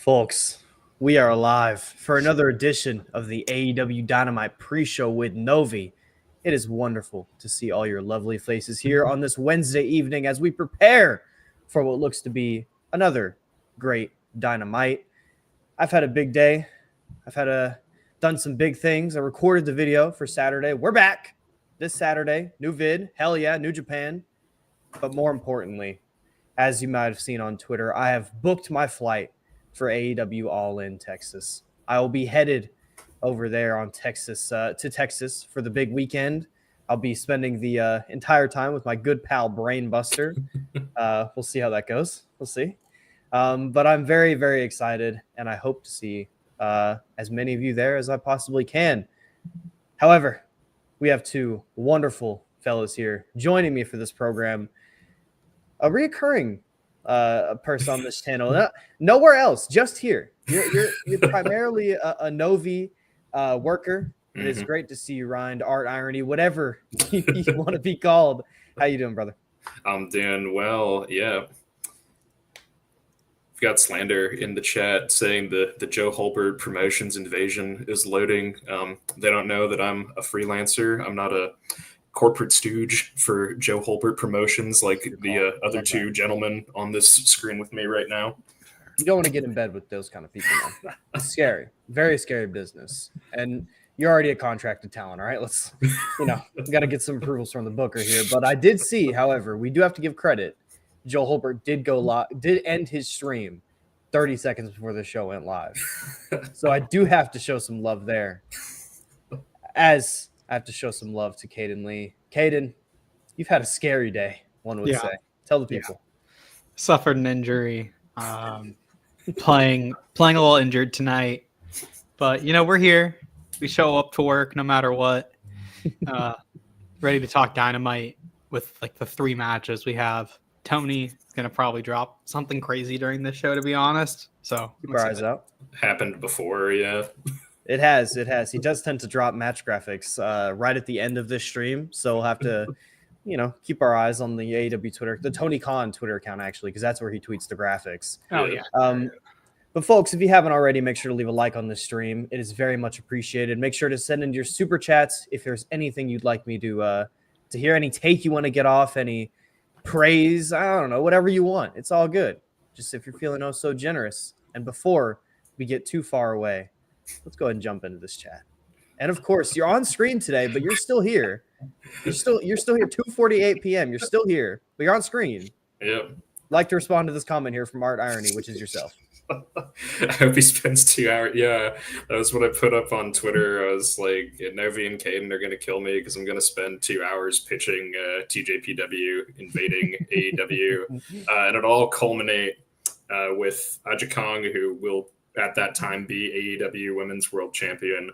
Folks, we are live for another edition of the AEW Dynamite pre-show with Novi. It is wonderful to see all your lovely faces here on this Wednesday evening as we prepare for what looks to be another great Dynamite. I've had a big day. I've done some big things. I recorded the video for Saturday. We're back this Saturday. New vid. Hell yeah, New Japan. But more importantly, as you might have seen on Twitter, I have booked my flight for AEW All In Texas. I will be headed over there to Texas for the big weekend. I'll be spending the entire time with my good pal Brainbuster. We'll see how that goes. We'll see. But I'm very, very excited, and I hope to see as many of you there as I possibly can. However, we have two wonderful fellows here joining me for this program. A reoccurring person on this channel, nowhere else, just here. You're primarily a Novi worker. It is great to see you, Rind, Art, Irony, whatever you want to be called. How you doing, brother? I'm doing well. Yeah. We've got slander in the chat saying the Joe Holbert Promotions invasion is loading. They don't know that I'm a freelancer. I'm not a corporate stooge for Joe Holbert Promotions like the other two gentlemen on this screen with me right now. You don't want to get in bed with those kind of people, man. It's scary. Very scary business. And you're already a contracted talent, all right? Let's, we got to get some approvals from the booker here. But I did see, however, we do have to give credit. Joe Holbert did end his stream 30 seconds before the show went live. So I do have to show some love there. As I have to show some love to Kaden Lee. Kaden, you've had a scary day, one would say. Tell the people. Suffered an injury. Playing a little injured tonight. But, we're here. We show up to work no matter what. Ready to talk Dynamite with, the three matches we have. Tony is gonna probably drop something crazy during this show, to be honest. So Keep our eyes out. Happened before, yeah. It has. He does tend to drop match graphics right at the end of this stream, so we'll have to, keep our eyes on the AEW Twitter, the Tony Khan Twitter account actually, because that's where he tweets the graphics. Oh yeah. But folks, if you haven't already, make sure to leave a like on this stream. It is very much appreciated. Make sure to send in your super chats if there's anything you'd like me to hear, any take you want to get off, any praise, I don't know, whatever you want. It's all good. Just if you're feeling so generous. And before we get too far away, let's go ahead and jump into this chat. And of course, you're on screen today, but you're still here. You're still here. 2:48 p.m. You're still here, but you're on screen. Yep. Like to respond to this comment here from Art Irony, which is yourself. I hope he spends 2 hours. Yeah, that was what I put up on Twitter. I was like, Novi and Kaden are going to kill me because I'm going to spend 2 hours pitching TJPW invading AEW. And it all culminate with Aja Kong, who will at that time be AEW Women's World Champion,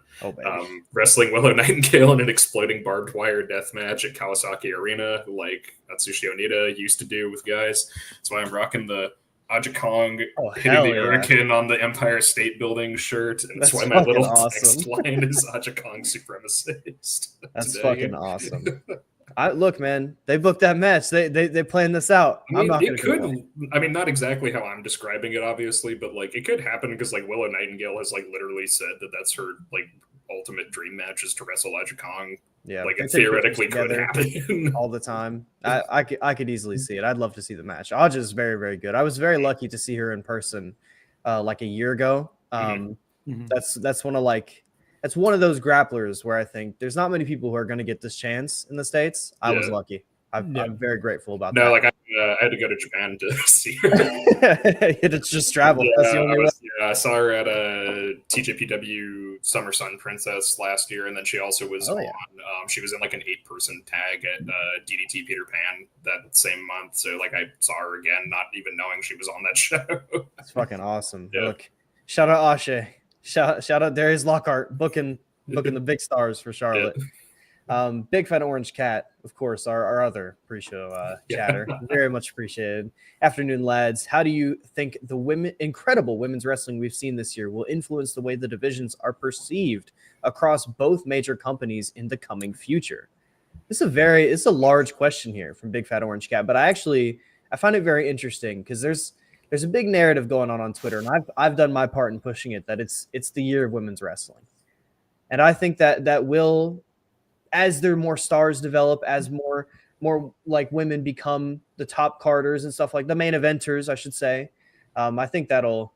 wrestling Willow Nightingale in an exploding barbed wire death match at Kawasaki Arena, like Atsushi Onita used to do with guys. That's why I'm rocking the Aja Kong hitting the Hurricane on the Empire State Building shirt, and that's why my little text line is Aja Kong supremacist. That's fucking awesome. Look, man, they booked that match. They planned this out. I mean, not exactly how I'm describing it, obviously, but like it could happen because like Willow Nightingale has like literally said that that's her like ultimate dream match is to wrestle Aja Kong. Yeah, like it theoretically could happen all the time. I could easily see it. I'd love to see the match. Aja is very, very good. I was very lucky to see her in person like a year ago. That's one of those grapplers where I think there's not many people who are going to get this chance in the States. I was lucky. I'm very grateful about that. No, like I had to go to Japan to see her. It's just travel. That's the only way. I saw her at a TJPW Summer Sun Princess last year, and then she also was on. She was in like an 8-person tag at DDT Peter Pan that same month. So like I saw her again, not even knowing she was on that show. That's fucking awesome. Yeah. Look, shout out Ashe. Shout out Darius Lockhart booking the big stars for Charlotte. Big Fat Orange Cat, of course, our other pre-show chatter. Very much appreciated. Afternoon, lads. How do you think the incredible women's wrestling we've seen this year will influence the way the divisions are perceived across both major companies in the coming future? It's a large question here from Big Fat Orange Cat, but I find it very interesting because there's a big narrative going on Twitter, and I've done my part in pushing it that it's the year of women's wrestling, and I think that will, as there more stars develop, as more like women become the top carders and stuff like the main eventers, I should say. I think we'll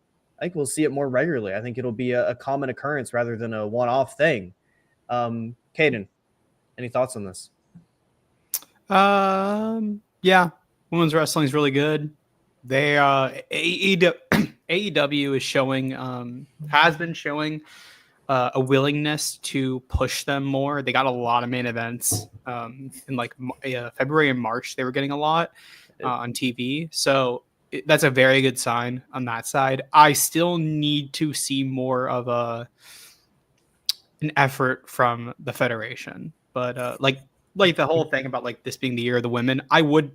see it more regularly. I think it'll be a common occurrence rather than a one-off thing. Kaden, any thoughts on this? Yeah, women's wrestling is really good. They AEW is showing, has been showing a willingness to push them more. They got a lot of main events in like February and March. They were getting a lot on TV, so that's a very good sign on that side. I still need to see more of an effort from the federation, but like the whole thing about like this being the year of the women, I would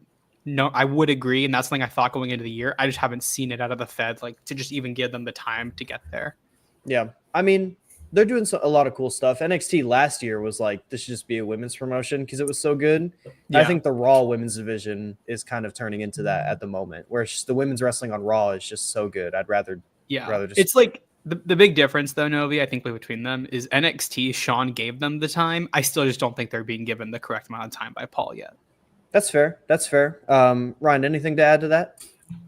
agree, and that's something I thought going into the year. I just haven't seen it out of the Fed, like to just even give them the time to get there. Yeah, I mean, they're doing a lot of cool stuff. NXT last year was like, this should just be a women's promotion because it was so good. Yeah. I think the Raw women's division is kind of turning into that at the moment, where it's just the women's wrestling on Raw is just so good. I'd rather just. It's like the big difference, though, Novi, I think between them is NXT. Sean gave them the time. I still just don't think they're being given the correct amount of time by Paul yet. That's fair. Ryan, anything to add to that?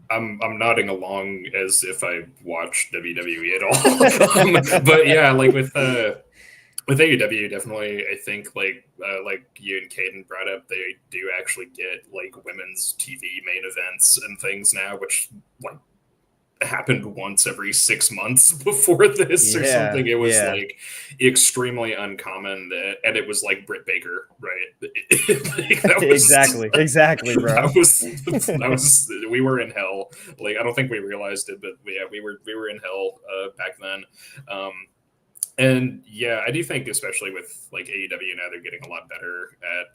I'm nodding along as if I watched WWE at all. But yeah, like with AEW, definitely, I think like you and Kaden brought up, they do actually get like women's TV main events and things now, which like happened once every 6 months before this or something. It was like extremely uncommon, and it was like Britt Baker, right? Like, exactly, bro. That was we were in hell. Like I don't think we realized it, but yeah, we were in hell back then. And yeah, I do think, especially with like AEW now, they're getting a lot better at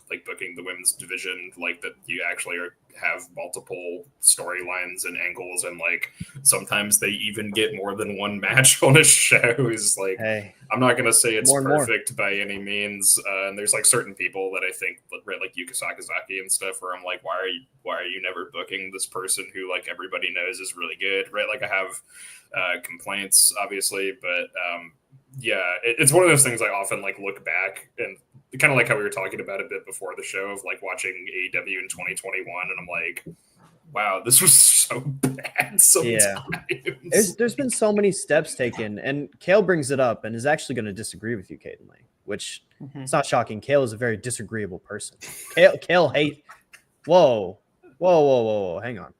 like booking the women's division, like that you actually have multiple storylines and angles, and like sometimes they even get more than one match on a show. Is like, Hey, I'm not gonna say it's more and perfect by any means, and there's like certain people that I think, right, like Yuka Sakazaki and stuff, where I'm like, why are you never booking this person who like everybody knows is really good, right? Like I have complaints, obviously, but yeah, it's one of those things I often like look back and kind of like how we were talking about a bit before the show of like watching AEW in 2021, and I'm like, wow, this was so bad sometimes. There's been so many steps taken, and Kale brings it up and is actually going to disagree with you, Kaden Lee, which it's not shocking. Kale is a very disagreeable person. Kale hate. Whoa. Hang on.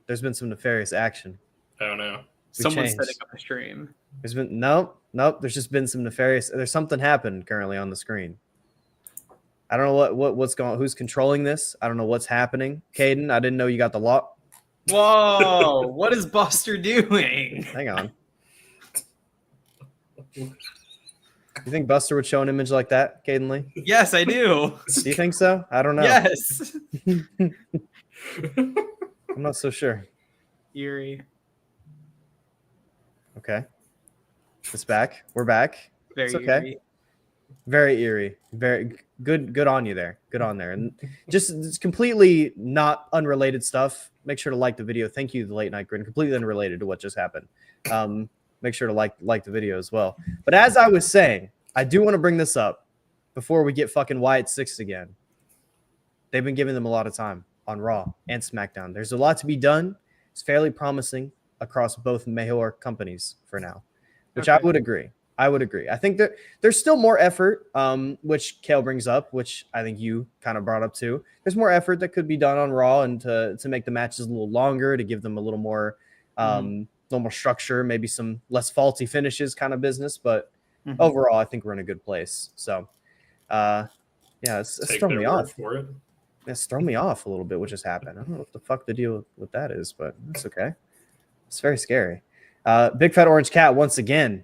There's been some nefarious action. Oh no. Someone's setting up a stream. There's been nope. There's just been some nefarious. There's something happened currently on the screen. I don't know what's going. Who's controlling this? I don't know what's happening. Kaden, I didn't know you got the lock. Whoa! What is Buster doing? Hang on. You think Buster would show an image like that, Kaden Lee? Yes, I do. Do you think so? I don't know. Yes. I'm not so sure. Eerie. Okay. It's back. We're back. Very it's okay. eerie. Very eerie. Very good on you there. Good on there. And just it's completely not unrelated stuff. Make sure to like the video. Thank you, the Late Night Grin. Completely unrelated to what just happened. Make sure to like the video as well. But as I was saying, I do want to bring this up before we get fucking Wyatt Six again. They've been giving them a lot of time on Raw and SmackDown. There's a lot to be done. It's fairly promising across both major companies for now, which Okay. I would agree. I think that there's still more effort, which Kale brings up, which I think you kind of brought up too. There's more effort that could be done on Raw and to make the matches a little longer, to give them a little more structure, maybe some less faulty finishes kind of business. But overall, I think we're in a good place. So, it's throwing me off. For it. It's thrown me off a little bit, what just happened. I don't know what the fuck the deal with that is, but that's okay. It's very scary. Big Fat Orange Cat, once again,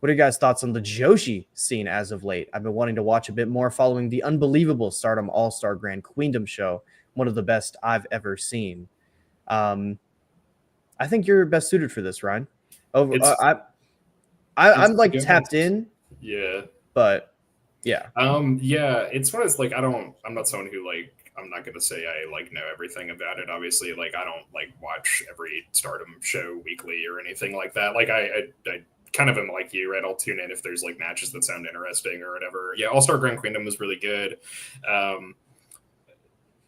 what are you guys' thoughts on the Joshi scene as of late? I've been wanting to watch a bit more following the unbelievable Stardom All-Star Grand Queendom show, one of the best I've ever seen. I think you're best suited for this, Ryan. I'm like tapped in. Yeah. But yeah. It's one of those, like, I'm not someone who like, I'm not going to say I like know everything about it. Obviously, like I don't like watch every Stardom show weekly or anything like that. Like I kind of am like you, right? I'll tune in if there's like matches that sound interesting or whatever. Yeah, All-Star Grand Queendom was really good.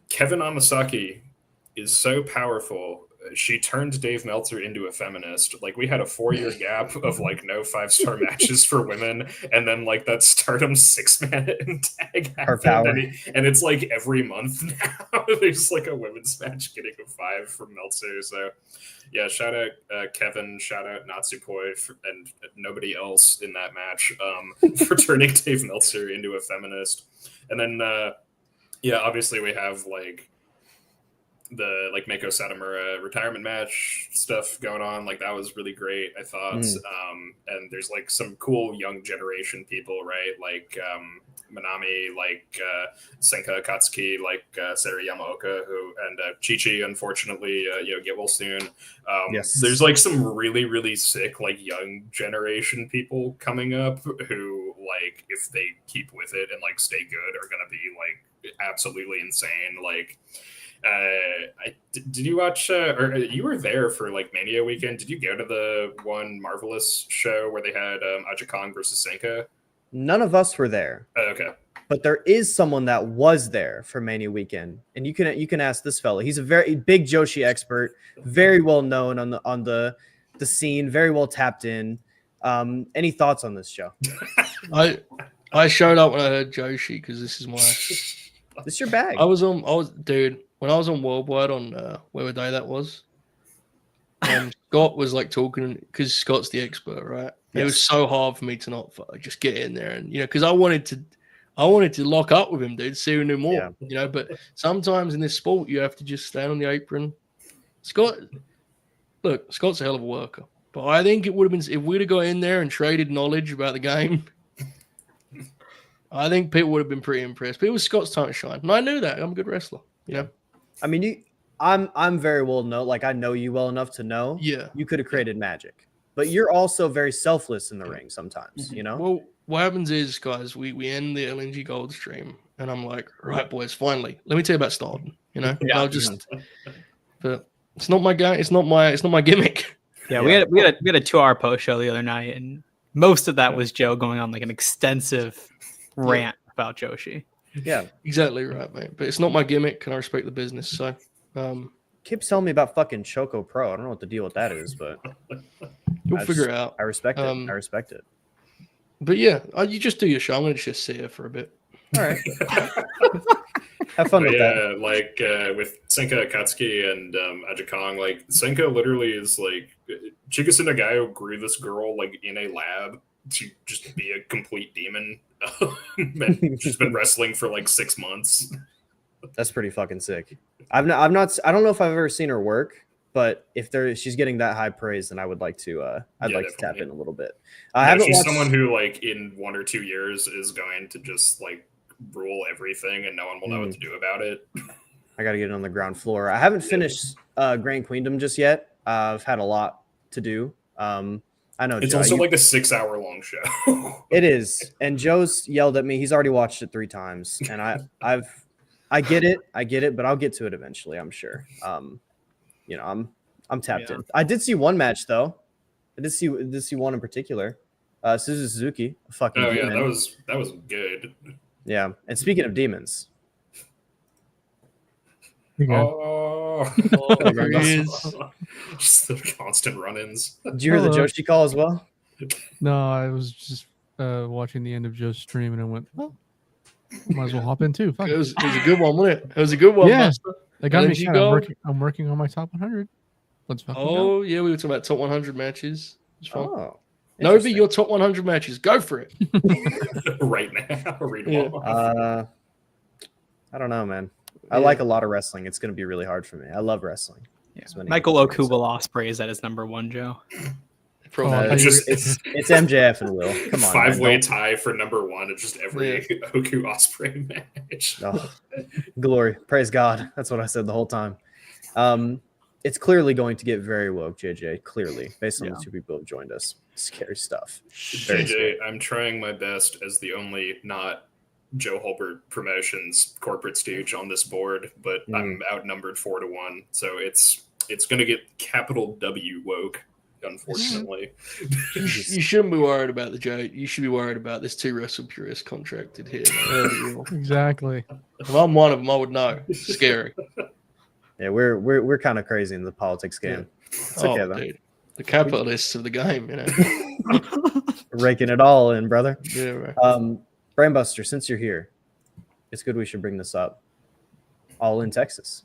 Kevin Amasaki is so powerful. She turned Dave Meltzer into a feminist. Like we had a 4-year gap of like no 5-star matches for women, and then like that Stardom 6-man tag happened, and it's like every month now there's like a women's match getting a 5 from Meltzer. So yeah, shout out Kevin, shout out Natsupoi and nobody else in that match for turning Dave Meltzer into a feminist. And then obviously we have like the like Mako Satomura retirement match stuff going on. Like that was really great, I thought. And there's like some cool young generation people, right? Like Manami, like Senka Akatsuki, like Seri Yamaoka, who and Chi-Chi, unfortunately, get well soon. Yes. There's like some really, really sick like young generation people coming up who like if they keep with it and like stay good are gonna be like absolutely insane. Like did you watch or you were there for like Mania weekend? Did you go to the one Marvelous show where they had Aja Kong versus Senka? None of us were there. Okay. But there is someone that was there for Mania weekend, and you can ask this fella. He's a very big Joshi expert, very well known on the scene, very well tapped in. Any thoughts on this show? I showed up when I heard Joshi because this is my This your bag. Dude, when I was on Worldwide on whatever day that was, Scott was like talking because Scott's the expert, right? Yes. It was so hard for me to not just get in there and because I wanted to lock up with him, dude, see who knew more, But sometimes in this sport you have to just stand on the apron. Scott's a hell of a worker, but I think it would have been if we'd have got in there and traded knowledge about the game. I think people would have been pretty impressed. But it was Scott's time to shine. And I knew that. I'm a good wrestler. You know? I mean, I'm very well known. Like, I know you well enough to know you could have created magic. But you're also very selfless in the ring sometimes, you know? Well, what happens is, guys, we end the LNG Gold stream, and I'm like, right, boys, finally, let me tell you about Stardom. You know, I'll just. But it's not my guy. It's not my gimmick. Yeah, we had a 2-hour post show the other night, and most of that was Joe going on like an extensive rant about Joshi. Yeah, exactly right, mate. But it's not my gimmick, and I respect the business. So, keeps telling me about fucking Choco Pro. I don't know what the deal with that is, but you'll figure it out. I respect it. I respect it. But yeah, you just do your show. I'm gonna just sit here for a bit. All right. Have fun with that. Like with Senka Akatsuki and Aja Kong, like Senka literally is like Chikasa Nagayo grew this girl like in a lab to just be a complete demon. And she's been wrestling for like 6 months. That's pretty fucking sick. I don't know if I've ever seen her work, but if she's getting that high praise, then I would like to to tap in a little bit. She's someone who like in 1 or 2 years is going to just like rule everything and no one will know what to do about it. I got to get it on the ground floor. I haven't finished Grand Queendom just yet. I've had a lot to do. I know it's Joe, also like a 6-hour long show. It is. And Joe's yelled at me. He's already watched it 3 times. And I get it, but I'll get to it eventually, I'm sure. You know, I'm tapped in. I did see one match though. I did see one in particular. Suzuki, fucking demon. that was good. Yeah, and speaking of demons, there he is. Just the constant run-ins. Did you hear the Joshi call as well? No, I was just watching the end of Joe's stream, and I went, "Oh, might as well hop in too." Fuck. It was a good one, wasn't it? It was a good one. Yeah, Buster. They got me. I'm working on my top 100. Let's fucking go. Yeah, we were talking about top 100 matches. It's fun. Oh, Novi, your top 100 matches. Go for it. Right now. Read them all. I don't know, man. I like a lot of wrestling. It's going to be really hard for me. I love wrestling. Yeah. Michael Okuba Ospreay is at his number 1, Joe. It's MJF and Will. Come on, 5-way tie for number 1 of just every Oku Ospreay match. Oh, glory, praise God. That's what I said the whole time. It's clearly going to get very woke, JJ. Clearly, based on the 2 people who have joined us. Scary stuff. JJ, I'm trying my best as the only not Joe Holbert Promotions corporate stooge on this board, but I'm outnumbered 4-1, so it's going to get capital W woke. Unfortunately, you shouldn't be worried about the Joe. You should be worried about this 2 WrestlePurists contracted here. Exactly. If I'm one of them, I would know. It's scary. Yeah, we're kind of crazy in the politics game. It's okay though. Dude. The capitalists of the game, you know. Raking it all in, brother. Yeah, right. Brainbuster, since you're here, it's good we should bring this up. All in Texas.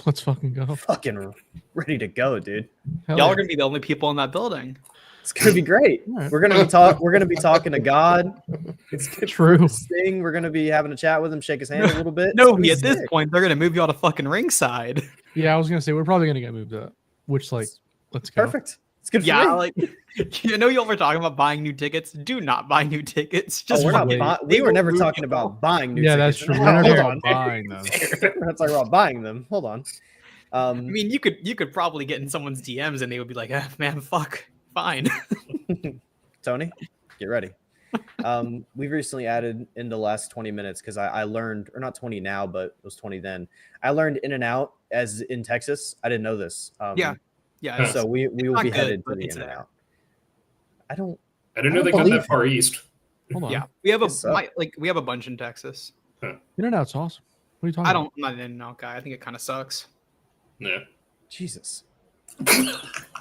Let's fucking go. Fucking ready to go, dude. Y'all are gonna be the only people in that building. It's gonna be great. Right. We're gonna be talking to God. It's true. Thing. We're gonna be having a chat with him, shake his hand a little bit. No, at this point, they're gonna move you all to fucking ringside. Yeah, I was gonna say we're probably gonna get moved up. Which, like, let's go. Perfect. It's good. Yeah, like you know, y'all were talking about buying new tickets. Do not buy new tickets. Just we were never talking about buying new tickets. Yeah, that's true. We're never talking about buying them. We're not talking about buying them. Hold on. I mean, you could probably get in someone's DMs and they would be like, "Man, fuck, fine." Tony, get ready. We've recently added in the last 20 minutes because I learned, or not 20 now, but it was 20 then. I learned In and Out as in Texas. I didn't know this. Yeah. So we will be headed to the In and Out. I didn't know they got that far east. Hold on. Yeah, we have we have a bunch in Texas. In-N-Out's awesome. What are you talking about? I'm not an In-N-Out guy. I think it kind of sucks. Yeah. Jesus.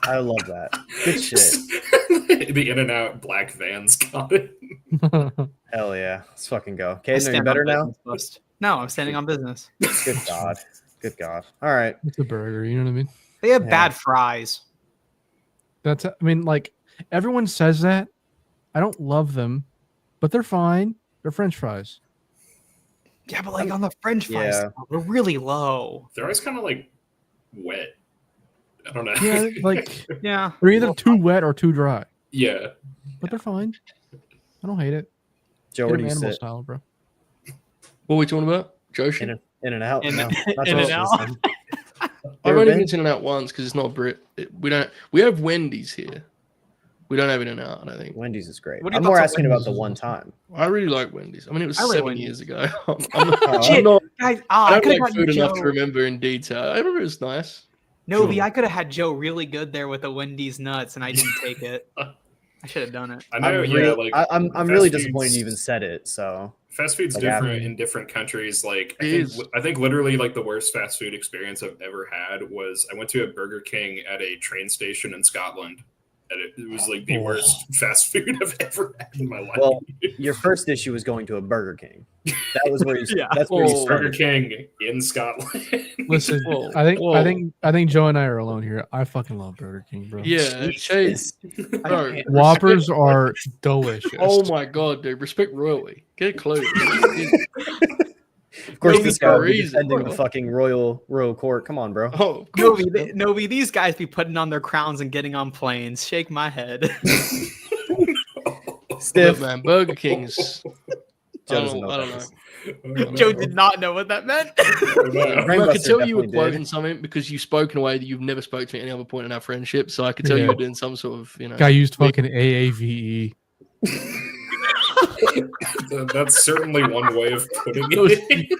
I love that. Good shit. The In-N-Out black vans got it. Hell yeah. Let's fucking go. Kaden, are you better now? No, I'm standing on business. Good God. Good God. All right. It's a burger, you know what I mean? They have bad fries. I mean, like, everyone says that. I don't love them, but they're fine. They're French fries. Yeah, but like on the French fries, they're really low. They're always kind of like wet. I don't know. Yeah, like yeah, they're either too wet or too dry. Yeah, but they're fine. I don't hate it. Joe, Hit where him do you animal sit? style, bro. What are we talking about? Joshi? In and out. In- No, not In and Joshi, out. son. I've Ever only been? been to In-N-Out once because it's not Brit. We have Wendy's here. We don't have In-N-Out, I don't think. Wendy's is great. What are your I'm more thoughts on asking about Wendy's the is one awesome. time. I really like Wendy's. I mean, it was I like 7 Wendy's. years ago. I'm Shit. not, Guys, I I don't could have like had food enough to Joe. remember in detail. I remember it was nice. Novi, Sure. I could have had Joe really good there with the Wendy's nuts, and I didn't take it. I should have done it. I know, I'm fast really disappointed foods- you even said it. So Fast food's Like, different after- in different countries. Like It I think literally like the worst fast food experience I've ever had was I went to a Burger King at a train station in Scotland, and it was like the worst fast food I've ever had in my life. Well, your first issue was going to a Burger King. That was where you. Yeah. That's where you Oh, Burger started. King in Scotland. Listen, Whoa, I whoa. think Joe and I are alone here. I fucking love Burger King, bro. Yeah, Chase. No, Whoppers are delicious. Oh my god, dude! Respect royalty. Get it close. Of course, Novi this guy will be Paris, defending the bro. fucking royal court. Come on, bro. Oh, of course. Novi, these guys be putting on their crowns and getting on planes. Shake my head. Stiff. Look, man, Burger King's. Joe I doesn't don't know know. what I don't know. Joe did not know what that meant. I Brainbuster could tell you were definitely quoting did. something because you spoke in a way that you've never spoke to me at any other point in our friendship. So I could tell you Yeah. were doing some sort of, Guy used fucking AAVE. That's certainly one way of putting it.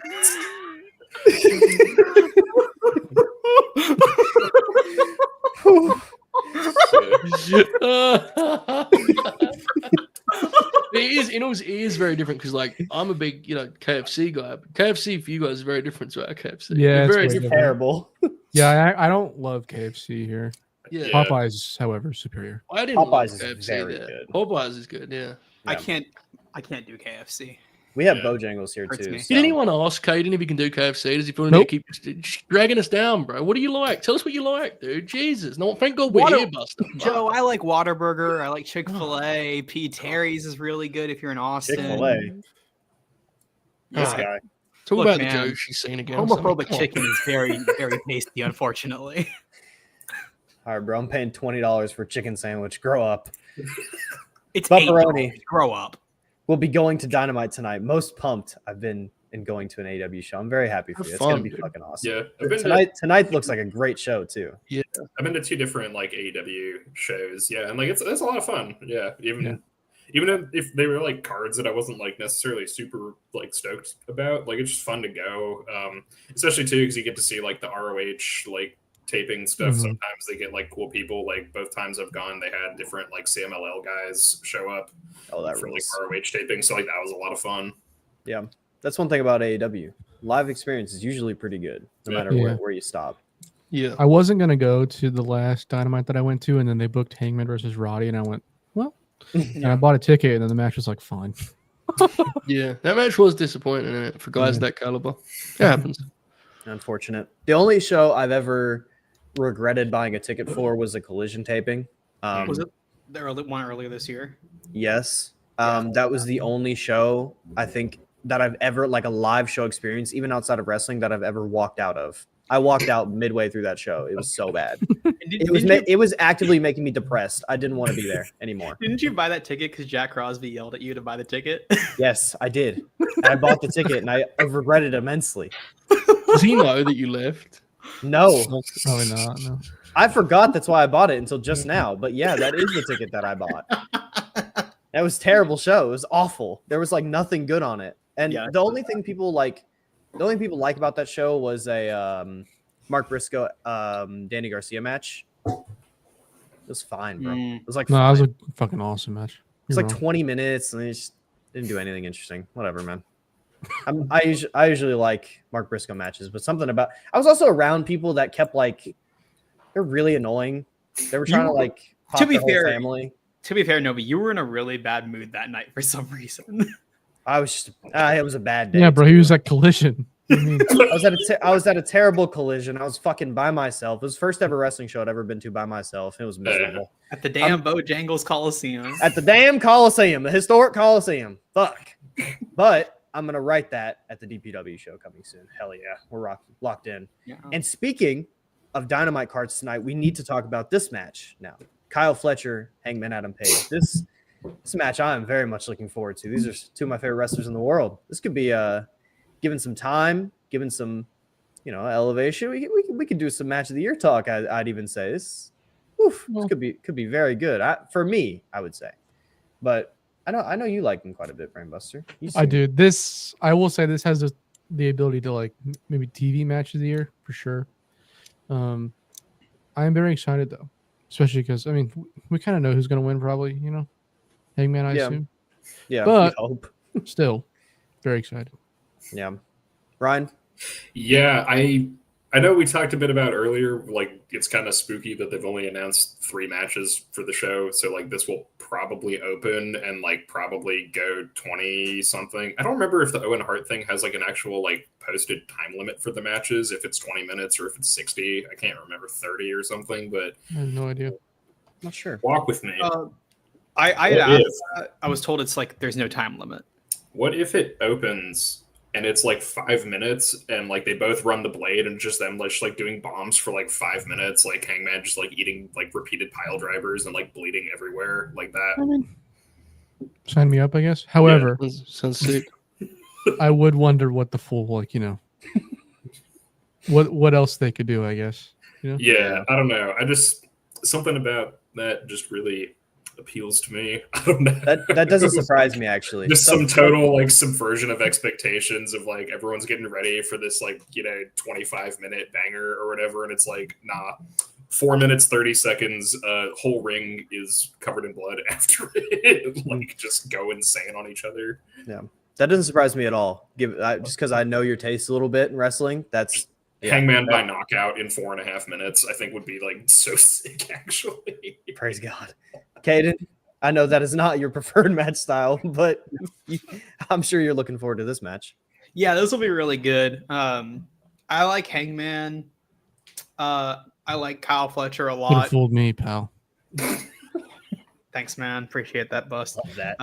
It is very different because like I'm a big KFC guy, but KFC for you guys is very different to our KFC. Yeah, They're it's very way different. Terrible. Yeah, I don't love KFC here. Yeah. Popeyes, however, is superior. I didn't love Popeyes is KFC very there. good. Popeyes is good, yeah. I Yeah. can't do KFC. We have Yeah. Bojangles here Hurts too. me. so- Did anyone ask Kaden if he can do KFC? Does he feel Nope. need to keep dragging us down, bro? What do you like? Tell us what you like, dude. Jesus. No, thank God we're What a- here, Buster. Joe, I like Whataburger. I like Chick-fil-A. P. Terry's is really good if you're in Austin. Chick-fil-A. This Yeah. guy. Talk Look, about man, the Joe she's seen again. Homophobic Come on. chicken is very, very tasty, unfortunately. All right, bro. I'm paying $20 for a chicken sandwich. Grow up. It's Pepperoni. $8. Grow up. We'll be going to Dynamite tonight. Most pumped I've been in going to an AEW show. I'm very happy for Have you. It's gonna fun, be dude. fucking awesome. Yeah, I've been Tonight looks like a great show too. I've been to two different like AEW shows. Yeah, and like it's a lot of fun. Yeah, even if they were like cards that I wasn't like necessarily super like stoked about, like it's just fun to go. Especially too because you get to see like the ROH like taping stuff. Mhm. Sometimes they get like cool people. Like both times I've gone, they had different like CMLL guys show up Oh, that for like rules. ROH taping. So like that was a lot of fun. Yeah, that's one thing about AEW. Live experience is usually pretty good, no Yeah. matter Yeah. where you stop. Yeah. I wasn't gonna go to the last Dynamite that I went to, and then they booked Hangman versus Roddy, and I went, well, and I bought a ticket, and then the match was like fine. Yeah. That match was disappointing, innit? For guys Yeah. that caliber. It happens. Unfortunate. The only show I've ever regretted buying a ticket for was a Collision taping. Was it there one earlier this year? Yes. That was the only show I think that I've ever like a live show experience, even outside of wrestling, that I've ever walked out of. I walked out midway through that show. It was so bad. It was actively making me depressed. I didn't want to be there anymore. Didn't you buy that ticket because Jack Crosby yelled at you to buy the ticket? Yes, I did. And I bought the ticket and I regretted it immensely. Does he know that you left? No, Probably not. No. I forgot that's why I bought it until just now. But yeah, that is the ticket that I bought. That was a terrible show. It was awful. There was like nothing good on it. And Yeah. the only people like about that show was a Mark Briscoe, Danny Garcia match. It was fine, bro. Mm. It was like No, that was fine. a fucking awesome match. It's You're like wrong. 20 minutes and they just didn't do anything interesting. Whatever, man. I usually like Mark Briscoe matches, but something about I was also around people that kept like they're really annoying. They were trying to like pop to be the whole fair- family. To be fair, Novi, you were in a really bad mood that night for some reason. I was just it was a bad day. Yeah, bro, he too. was at Collision. What do you mean? I was at a terrible Collision. I was fucking by myself. It was the first ever wrestling show I'd ever been to by myself. It was miserable. At the damn Bojangles Coliseum. At the damn Coliseum, the historic Coliseum. Fuck. But I'm gonna write that at the DPW show coming soon. Hell yeah, we're locked in. Yeah. And speaking of Dynamite cards tonight, we need to talk about this match now. Kyle Fletcher, Hangman Adam Page. This match I'm very much looking forward to. These are two of my favorite wrestlers in the world. This could be given some time, given some, elevation. We could do some match of the year talk. I'd even say this could be very good. For me, I would say. But I know you like him quite a bit, Brainbuster. I do. I will say this has the ability to like maybe TV match of the year for sure. I am very excited though, especially because we kind of know who's going to win probably. Hangman, I assume. Yeah, but we hope. Still, very excited. Yeah, Ryan. Yeah, I know we talked a bit about earlier, like it's kind of spooky that they've only announced 3 matches for the show. So like this will probably open and like probably go 20 something. I don't remember if the Owen Hart thing has like an actual like posted time limit for the matches, if it's 20 minutes or if it's 60. I can't remember, 30 or something, but I have no idea. Not sure. Walk with me. I was told it's like there's no time limit. What if it opens and it's like 5 minutes and like they both run the blade and just them just like doing bombs for like 5 minutes, like Hangman just like eating like repeated pile drivers and like bleeding everywhere like that? Sign me up, I guess. However, sounds sick. I would wonder what the full what else they could do, I guess. Yeah, I don't know. Something about that just really appeals to me. I don't know. That doesn't surprise me actually. Just some total like subversion of expectations of like everyone's getting ready for this like 25-minute banger or whatever, and it's like 4 minutes 30 seconds. Whole ring is covered in blood after it. Like just go insane on each other. Yeah, that doesn't surprise me at all. Just because I know your taste a little bit in wrestling. That's Hangman by knockout in 4.5 minutes. I think would be like so sick. Actually, praise God. Kaden, I know that is not your preferred match style, but I'm sure you're looking forward to this match. Yeah, this will be really good. I like Hangman. I like Kyle Fletcher a Could have lot. fooled me, pal. Thanks, man. Appreciate that, Bust. Love that.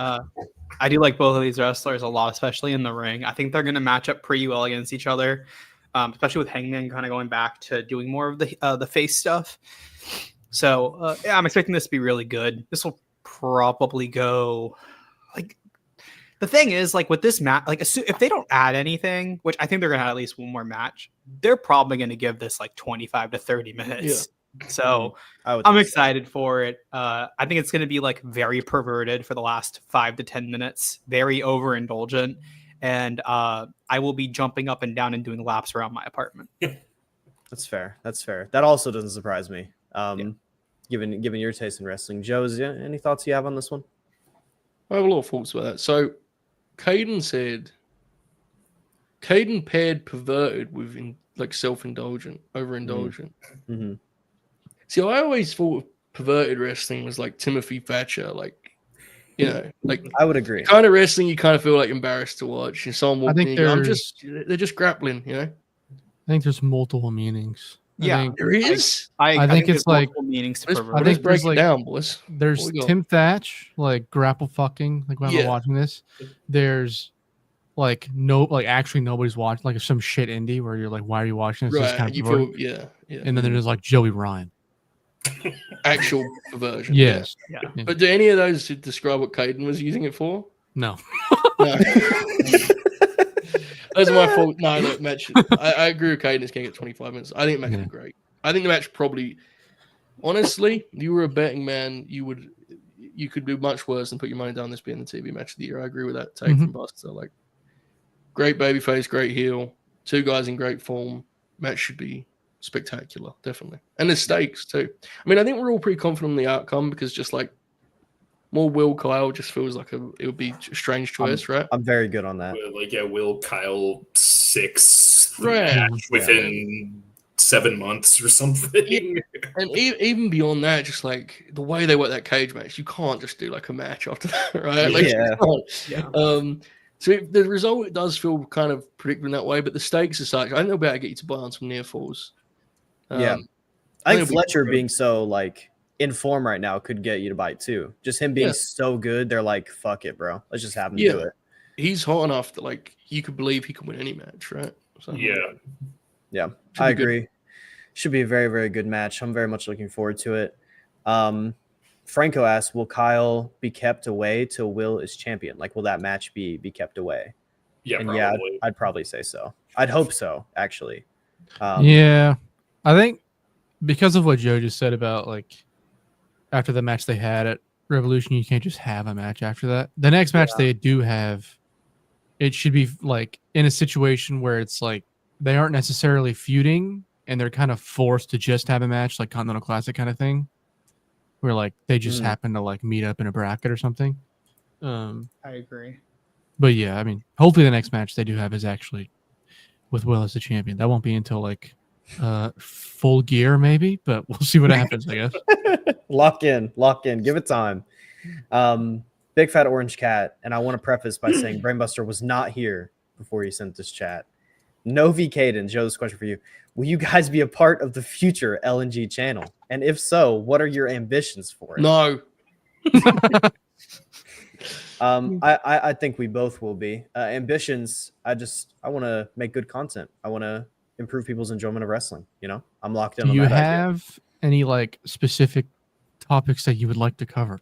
I do like both of these wrestlers a lot, especially in the ring. I think they're going to match up pretty well against each other, especially with Hangman kind of going back to doing more of the face stuff. So I'm expecting this to be really good. This will probably go like the thing is like with this match, like if they don't add anything, which I think they're gonna have at least one more match, they're probably gonna give this like 25 to 30 minutes. Yeah. So I'm excited for it. I think it's gonna be like very perverted for the last 5 to 10 minutes, very overindulgent, and I will be jumping up and down and doing laps around my apartment. That's fair. That also doesn't surprise me. Given your taste in wrestling, Joe, any thoughts you have on this one? I have a lot of thoughts about that. So, Kaden paired perverted with like self-indulgent, overindulgent. Mm-hmm. See, I always thought perverted wrestling was like Timothy Thatcher, like like I would agree. Kind of wrestling you kind of feel like embarrassed to watch. And someone walking in, they're just grappling, I think there's multiple meanings. There is. I think it's like meanings to pervert. I think break it down, boys. There's Tim Thatch, like grapple fucking, like when I'm watching this. There's like actually nobody's watching, like some shit indie where you're like, why are you watching this? Right. Kind of yeah. And then there's like Joey Ryan. Actual perversion. Yes. Yeah. But do any of those describe what Kaden was using it for? No. That's my fault. No, look, match. I agree with Kaden. It's going to get 25 minutes. I think the match is great. I think the match probably, honestly, you were a betting man, you could do much worse than put your money down this being the TV match of the year. I agree with that take from Buster. Like, great babyface, great heel, 2 guys in great form. Match should be spectacular, definitely. And the stakes too. I mean, I think we're all pretty confident in the outcome because just like more Will Kyle just feels like it would be a strange choice, right? I'm very good on that. Will Kyle 6 right within 7 months or something. And even beyond that, just like the way they work that cage match, you can't just do like a match after that, right? Like, so the result, it does feel kind of predictable in that way, but the stakes are such. I think they'll be able to get you to buy on some near falls. I think Fletcher being so like in form right now could get you to bite too. Just him being so good, they're like, fuck it, bro. Let's just have him do it. He's hot enough that like you could believe he can win any match, right? So, I agree. Should be a very, very good match. I'm very much looking forward to it. Franco asks, will Kyle be kept away till Will is champion? Like, will that match be kept away? Yeah, And probably. I'd probably say so. I'd hope so, actually. Yeah, I think because of what Joe just said about like after the match they had at Revolution, you can't just have a match after that. The next match they do have, it should be like in a situation where it's like they aren't necessarily feuding and they're kind of forced to just have a match, like Continental Classic kind of thing, where like they just happen to like meet up in a bracket or something. I agree. But yeah, I mean, hopefully the next match they do have is actually with Will as the champion. That won't be until like Full Gear maybe, but we'll see what happens, I guess. Lock in, give it time. Big Fat Orange Cat, and I want to preface by saying Brainbuster was not here before he sent this chat. Novi Kaden, Joe, this question for you. Will you guys be a part of the future LNG channel? And if so, what are your ambitions for it? No. I think we both will be. Ambitions, I want to make good content. I want to improve people's enjoyment of wrestling. You know, I'm locked in. Do on you that have idea. any like specific topics that you would like to cover?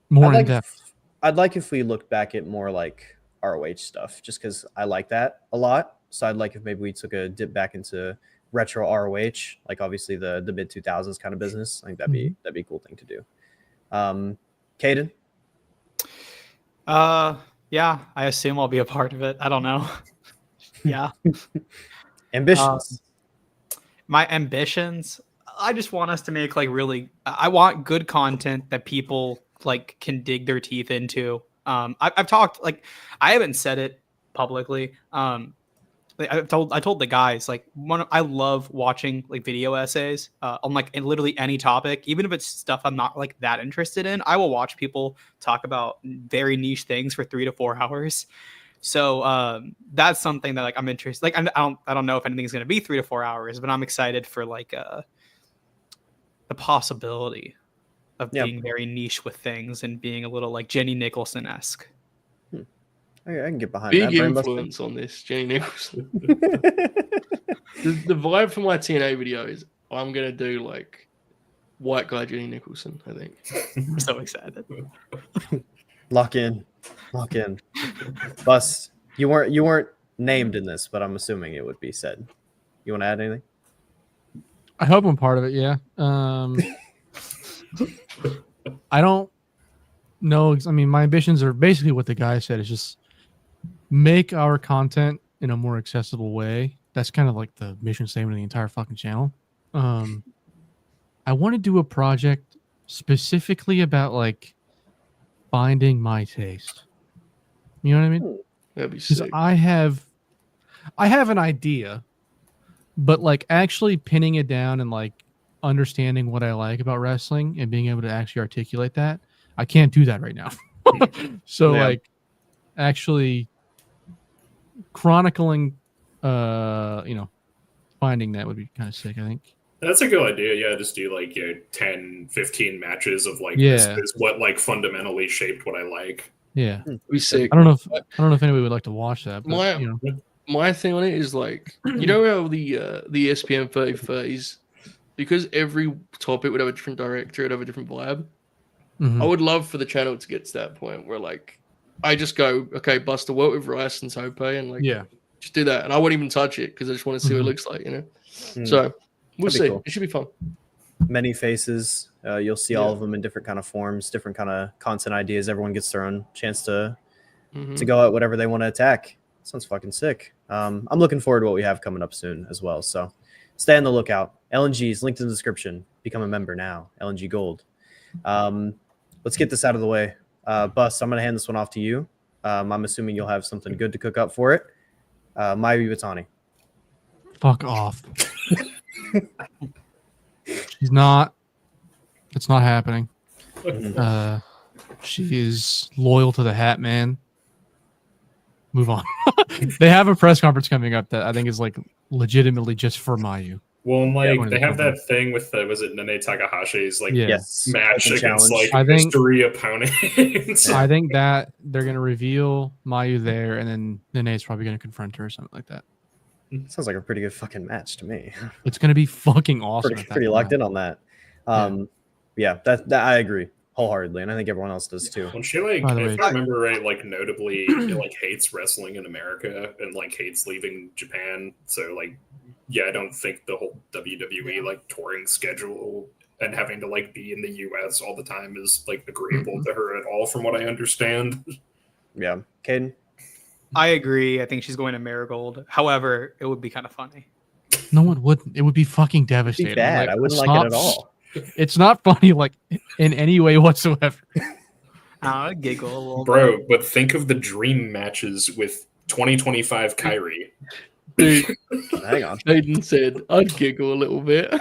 More in depth. I'd like if we looked back at more like ROH stuff, just because I like that a lot. So I'd like if maybe we took a dip back into retro ROH, like obviously the mid 2000s kind of business. I think that'd be a cool thing to do. Kaden? Yeah, I assume I'll be a part of it. I don't know. Yeah. Ambitions. My ambitions, I just want us to make like really, I want good content that people like can dig their teeth into. I've talked, like, I haven't said it publicly. I told the guys, like, I love watching like video essays on like in literally any topic, even if it's stuff I'm not like that interested in. I will watch people talk about very niche things for 3 to 4 hours. So that's something that like I'm interested. Like I don't know if anything's gonna be 3 to 4 hours, but I'm excited for like the possibility of being very niche with things and being a little like Jenny Nicholson-esque. I can get behind Big that. influence on this, Jenny Nicholson. the vibe for my TNA video is I'm going to do like white guy Jenny Nicholson, I think. I'm so excited. Lock in. Bus, you weren't named in this, but I'm assuming it would be said. You want to add anything? I hope I'm part of it, yeah. I don't know. I mean, my ambitions are basically what the guy said. Is just make our content in a more accessible way. That's kind of like the mission statement of the entire fucking channel. I want to do a project specifically about like finding my taste. You know what I mean? That'd be sick. I have an idea, but like actually pinning it down and like understanding what I like about wrestling and being able to actually articulate that, I can't do that right now. So like actually chronicling finding that would be kind of sick, I think. That's a good idea. Yeah, just do like 10, 15 matches of like this is what like fundamentally shaped what I like. Yeah. Be sick. I don't know if anybody would like to watch that, but my thing on it is like, you know how the ESPN 3030s, because every topic would have a different director, it'd have a different vibe. Mm-hmm. I would love for the channel to get to that point where like I just go, okay, Buster, work with Rice and Tope and like just do that. And I won't even touch it because I just want to see what it looks like, you know? So we'll see. Cool. It should be fun. Many faces. You'll see all of them in different kind of forms, different kind of content ideas. Everyone gets their own chance to go at whatever they want to attack. Sounds fucking sick. I'm looking forward to what we have coming up soon as well. So stay on the lookout. LNG is linked in the description. Become a member now. LNG Gold. Let's get this out of the way. Bus, I'm going to hand this one off to you. I'm assuming you'll have something good to cook up for it. Mayu Iwatani. Fuck off. She's not. It's not happening. She is loyal to the Hat Man. Move on. They have a press conference coming up that I think is like legitimately just for Mayu. Well, and like they have that thing with was it Nene Takahashi's like match against like mystery opponents. I think that they're gonna reveal Mayu there, and then Nene's probably gonna confront her or something like that. Sounds like a pretty good fucking match to me. It's gonna be fucking awesome. Pretty locked in on that. Yeah, that I agree wholeheartedly, and I think everyone else does too. When she like, By the if way- I remember right, like notably, like hates wrestling in America and like hates leaving Japan. So like, yeah, I don't think the whole WWE like touring schedule and having to like be in the US all the time is like agreeable to her at all, from what I understand. Yeah, Caden. I agree. I think she's going to Marigold. However, it would be kind of funny. No one wouldn't. It would be fucking It'd be devastating. bad. I wouldn't like it at all. It's not funny, like in any way whatsoever. I'll giggle a little bit. Bro, but think of the dream matches with 2025 Kyrie. Dude, Hang on. Aiden said, I'd giggle a little bit.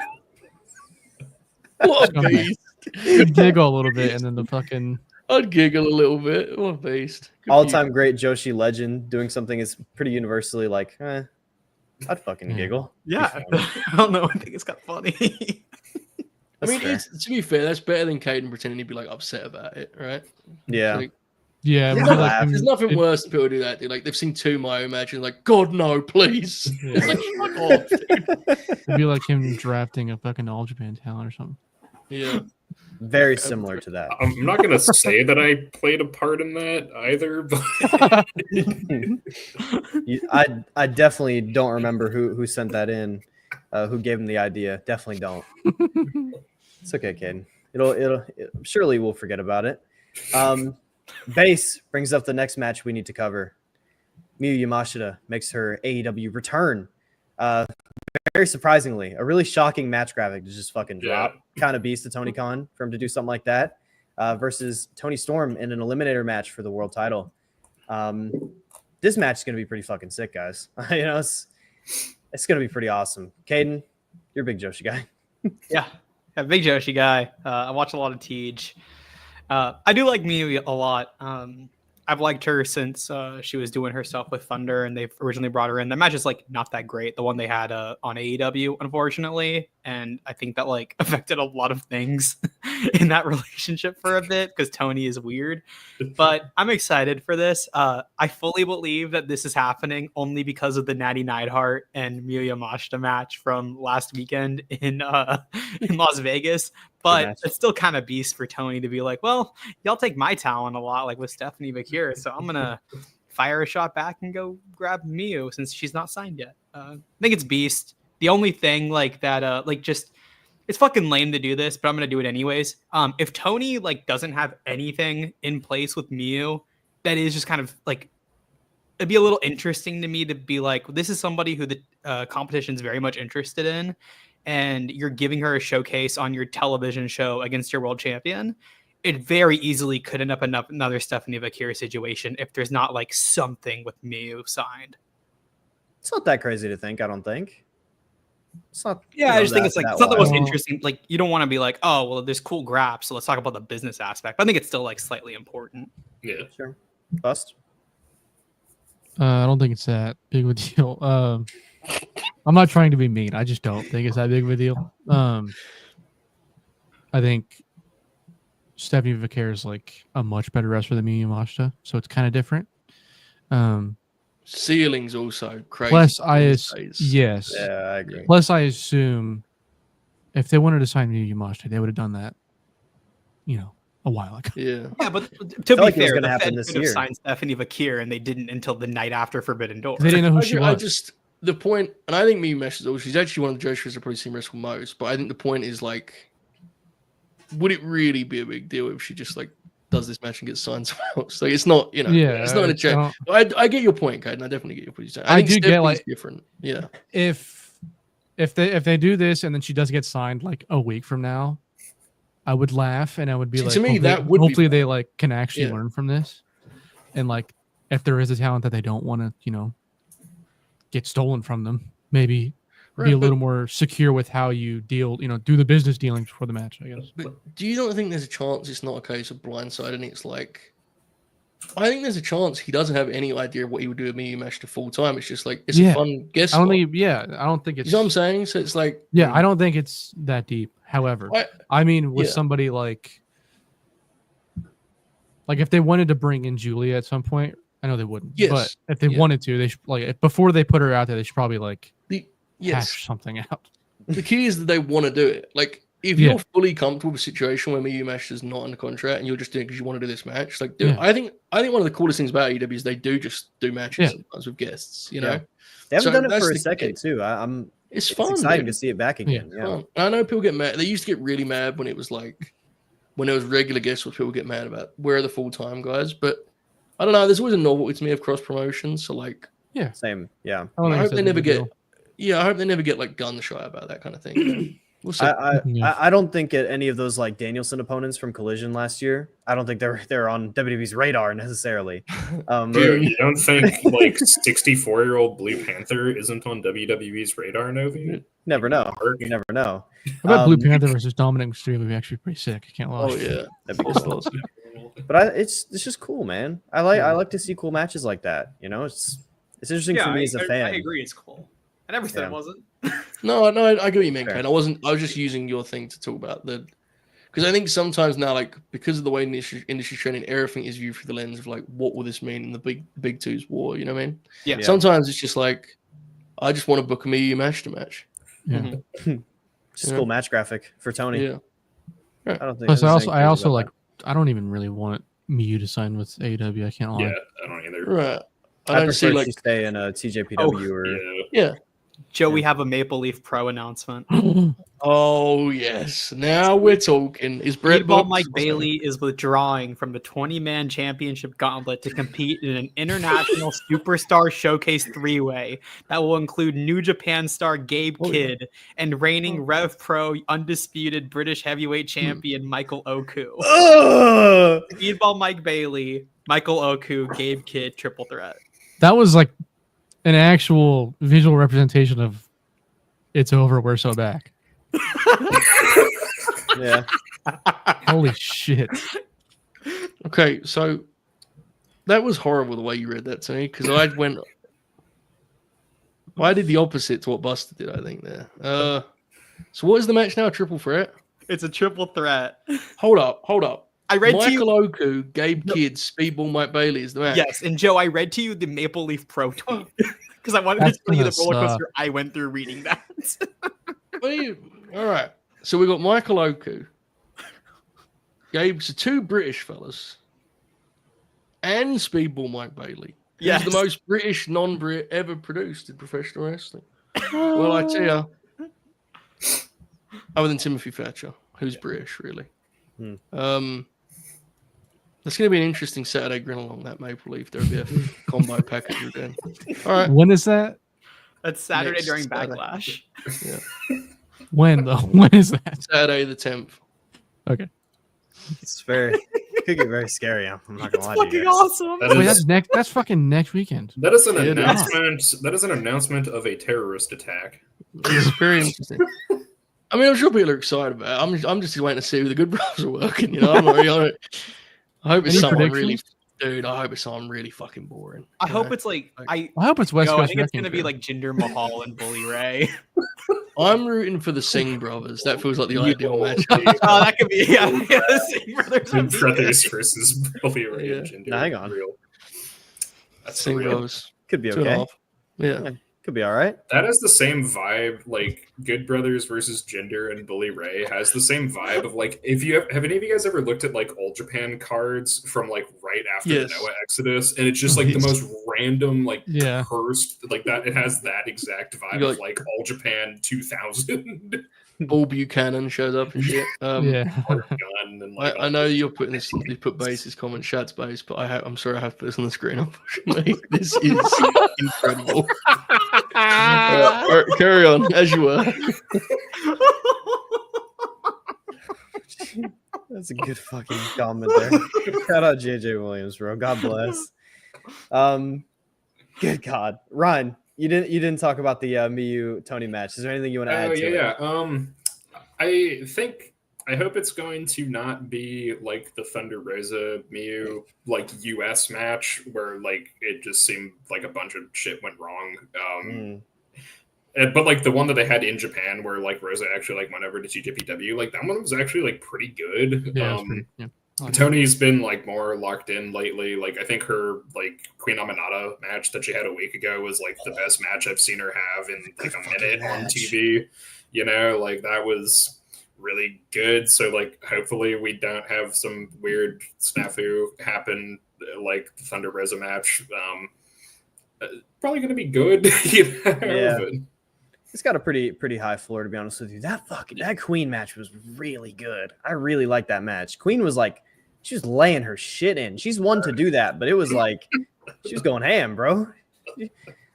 What a Scumbag. beast. You'd giggle a little bit, and then the fucking I'd giggle a little bit. What a beast. Good for All-time great Joshi legend doing something is pretty universally like, I'd fucking Yeah. giggle. Yeah, I don't know. I think it's kind of funny. I mean, That's to be fair, that's better than Caden pretending to be like upset about it, right? Yeah. Like, yeah. it would Yeah. be like him- there's nothing it- worse than people who do that. Dude. Like they've seen 2 Mario matches, like God no, please. Yeah. It's like fuck off. Dude. It'd be like him drafting a fucking All Japan talent or something. Yeah, Very similar to that. I'm not gonna say that I played a part in that either, but I definitely don't remember who sent that in, who gave him the idea. Definitely don't. It's okay, Caden. It'll surely we'll forget about it. Base brings up the next match we need to cover. Miyu Yamashita makes her AEW return. Very surprisingly, a really shocking match graphic to just fucking drop. Kind of beast to Tony Khan for him to do something like that. Versus Tony Storm in an eliminator match for the world title. This match is gonna be pretty fucking sick, guys. It's gonna be pretty awesome. Caden, you're a big Joshi guy. Yeah, big Joshi guy. I watch a lot of Tej. I do like Miyu a lot. I've liked her since she was doing her stuff with Thunder, and they originally brought her in. The match is like not that great, the one they had on AEW, unfortunately, and I think that like affected a lot of things in that relationship for a bit because Tony is weird. But I'm excited for this. I fully believe that this is happening only because of the Natty Neidhart and Miyu Yamashita match from last weekend in Las Vegas. But match. it's still kind of beast for Tony to be like, well, y'all take my talent a lot, like with Stephanie Bakir, so I'm gonna fire a shot back and go grab Miyu since she's not signed yet. I think it's beast. The only thing like that, like just it's fucking lame to do this, but I'm gonna do it anyways. If Tony like doesn't have anything in place with Miyu, that is just kind of like it'd be a little interesting to me to be like, this is somebody who the competition's very much interested in, and you're giving her a showcase on your television show against your world champion. It very easily could end up another Stephanie Bakir situation if there's not like something with Miyu signed. It's not that crazy to think, I don't think. It's not. Yeah, I just think it's like it's not the most wild. interesting. Like you don't want to be like, oh well, there's cool graps, so let's talk about the business aspect. But I think it's still like slightly important. yeah. Sure. Bust. I don't think it's that big of a deal. I'm not trying to be mean. I just don't think it's that big of a deal. I think Stephanie Bakir is like a much better wrestler than Miyu Yamashita, so it's kind of different. ceiling's also crazy. Plus, these days. yes. Yeah, I agree. Plus, I assume if they wanted to sign Miyu Yamashita, they would have done that, a while ago. Yeah. Yeah, but to be like it was fair, gonna the happen Fed this could have year. signed Stephanie Bakir, and they didn't until the night after Forbidden Door. They didn't know who she I was. just the point, and I think Miyu Yamashita, she's actually one of the Joshers I've probably seen wrestle most. But I think the point is like, would it really be a big deal if she just like does this match and gets signed somewhere else? Like it's not, it's not a check. I get your point, Kaden. I definitely get your point. I think do get, Stephanie's like- different. Yeah. If they do this and then she does get signed like a week from now, I would laugh and I would be To like, me, hopefully, that would be hopefully bad. they like can actually Yeah. learn from this, and like if there is a talent that they don't want to, get stolen from them, maybe Right, be a but- little more secure with how you deal, do the business dealings before the match, I guess. But do you not think there's a chance it's not a case of blindsiding? It's like, I think there's a chance he doesn't have any idea of what he would do with Miyu Yamashita full time. It's just like, it's Yeah. a fun guess. I don't spot. think, I don't think You it's. know what I'm saying? So it's like, Yeah, I don't think it's that deep. However, I mean, with Yeah. somebody like if they wanted to bring in Julia at some point, I know they wouldn't. Yes. But if they Yeah. wanted to, they should before they put her out there, they should probably yes. hash something out. The key is that they want to do it. Like, if you're fully comfortable with a situation where Miyu Mesh is not under contract and you're just doing it because you want to do this match, like, dude, I think one of the coolest things about AEW is they do just do matches sometimes with guests. You know, they haven't done it for a second too. It's fun. It's exciting to see it back again. Yeah. I know people get mad. They used to get really mad when it was like when there was regular guests, which people get mad about. Where are the full time guys? But I don't know. There's always a novelty to me of cross promotions. So like, same. Yeah. I hope they never get. Yeah, I hope they never get like gun shy about that kind of thing. You know? We'll see. I don't think any of those like Danielson opponents from Collision last year, I don't think they're on WWE's radar necessarily. Dude, you don't think like 64-year-old Blue Panther isn't on WWE's radar, Novi? Never know. You never know. How about Blue Panther versus Dominic Mysterio would be actually pretty sick. I can't lie. Oh yeah, that'd be cool. But it's just cool, man. I like to see cool matches like that. You know, it's interesting for me as a fan. I agree, it's cool. I never said it wasn't. No, I get what you mean, Ken. I was just using your thing to talk about the, because I think sometimes now, like, because of the way industry trending, everything is viewed through the lens of like, what will this mean in the big two's war? You know what I mean? Yeah. Sometimes it's just like, I just want to book a Miyu match to match. Yeah. Just a cool match graphic for Tony. Yeah. I don't think. I also like. I don't even really want Miyu to sign with AEW. I can't lie. Yeah, I don't either. Right. I don't see like stay in a TJPW or yeah. Joe, we have a Maple Leaf Pro announcement. Oh yes, now we're talking. Is Speedball Mike Bailey is withdrawing from the 20-man championship gauntlet to compete in an international superstar showcase 3-way that will include New Japan star Gabe Kidd and reigning Rev Pro undisputed British heavyweight champion Michael Oku. Speedball Mike Bailey, Michael Oku, Gabe Kidd, triple threat. That was like an actual visual representation of it's over, we're so back. Yeah. Holy shit. Okay, so that was horrible the way you read that to me, because I did the opposite to what Buster did, I think, there. So what is the match now? A triple threat? It's a triple threat. Hold up. I read Michael to you Oku, Gabe Kidd, Speedball Mike Bailey is the match. Yes, and Joe, I read to you the Maple Leaf Pro tweet because I wanted to tell you the roller coaster I went through reading that. All right. So we got Michael Oku, Gabe's two British fellas, and Speedball Mike Bailey. Yes. He's the most British non-Brit ever produced in professional wrestling. Well, I tell you, other than Timothy Thatcher, who's British, really. That's going to be an interesting Saturday grin along that Maple Leaf. There'll be a combo package again. All right. When is that? That's Saturday Next during Saturday. Backlash. Yeah. When though? When is that? Saturday the 10th. Okay. It's very could get very scary. I'm not gonna lie to Fucking you guys. awesome. That's fucking next weekend. That is an announcement. That is an announcement of a terrorist attack. It's very interesting. I mean, I'm sure people are excited about it. I'm just waiting to see who the good brothers are working. You know, I'm not really on it. I hope it's someone really, dude. I hope it's someone really fucking boring. I hope it's like I hope it's West Coast. I think it's gonna be like Jinder Mahal and Bully Ray. I'm rooting for the Singh brothers. That feels like the ideal match. Oh, that could be the Singh brothers. Brothers versus Bully Ray and Jinder. No, hang on. That's Singh real. brothers. Could be 2.5. okay. Yeah. Could be all right. That has the same vibe, like Good Brothers versus Jinder and Bully Ray has the same vibe of like, if you have any of you guys ever looked at like All Japan cards from like right after the Noah Exodus, and it's just like the most random, like cursed, like that. It has that exact vibe of like All Japan 2000. Bull Buchanan shows up and shit. Gun and like I know you're putting this. You put bases comment Shad's base, but I'm sorry I have to put this on the screen. Unfortunately, this is incredible. All right, carry on as you were. That's a good fucking comment there. Shout out JJ Williams, bro. God bless. Good God, Ryan. You didn't talk about the Miyu Tony match. Is there anything you want to add to it? I hope it's going to not be like the Thunder Rosa Miyu like US match where like it just seemed like a bunch of shit went wrong. But like the one that they had in Japan where like Rosa actually like went over to TJPW, like that one was actually like pretty good. Yeah, Tony's been like more locked in lately. Like I think her like Queen Aminata match that she had a week ago was like the best match I've seen her have in like a minute on TV. You know, like that was really good. So like, hopefully we don't have some weird snafu happen like the Thunder Rosa match. Probably going to be good. Yeah. But It's got a pretty high floor, to be honest with you. That Queen match was really good. I really liked that match. Queen was like, she was laying her shit in. She's one to do that, but it was like she was going ham, bro.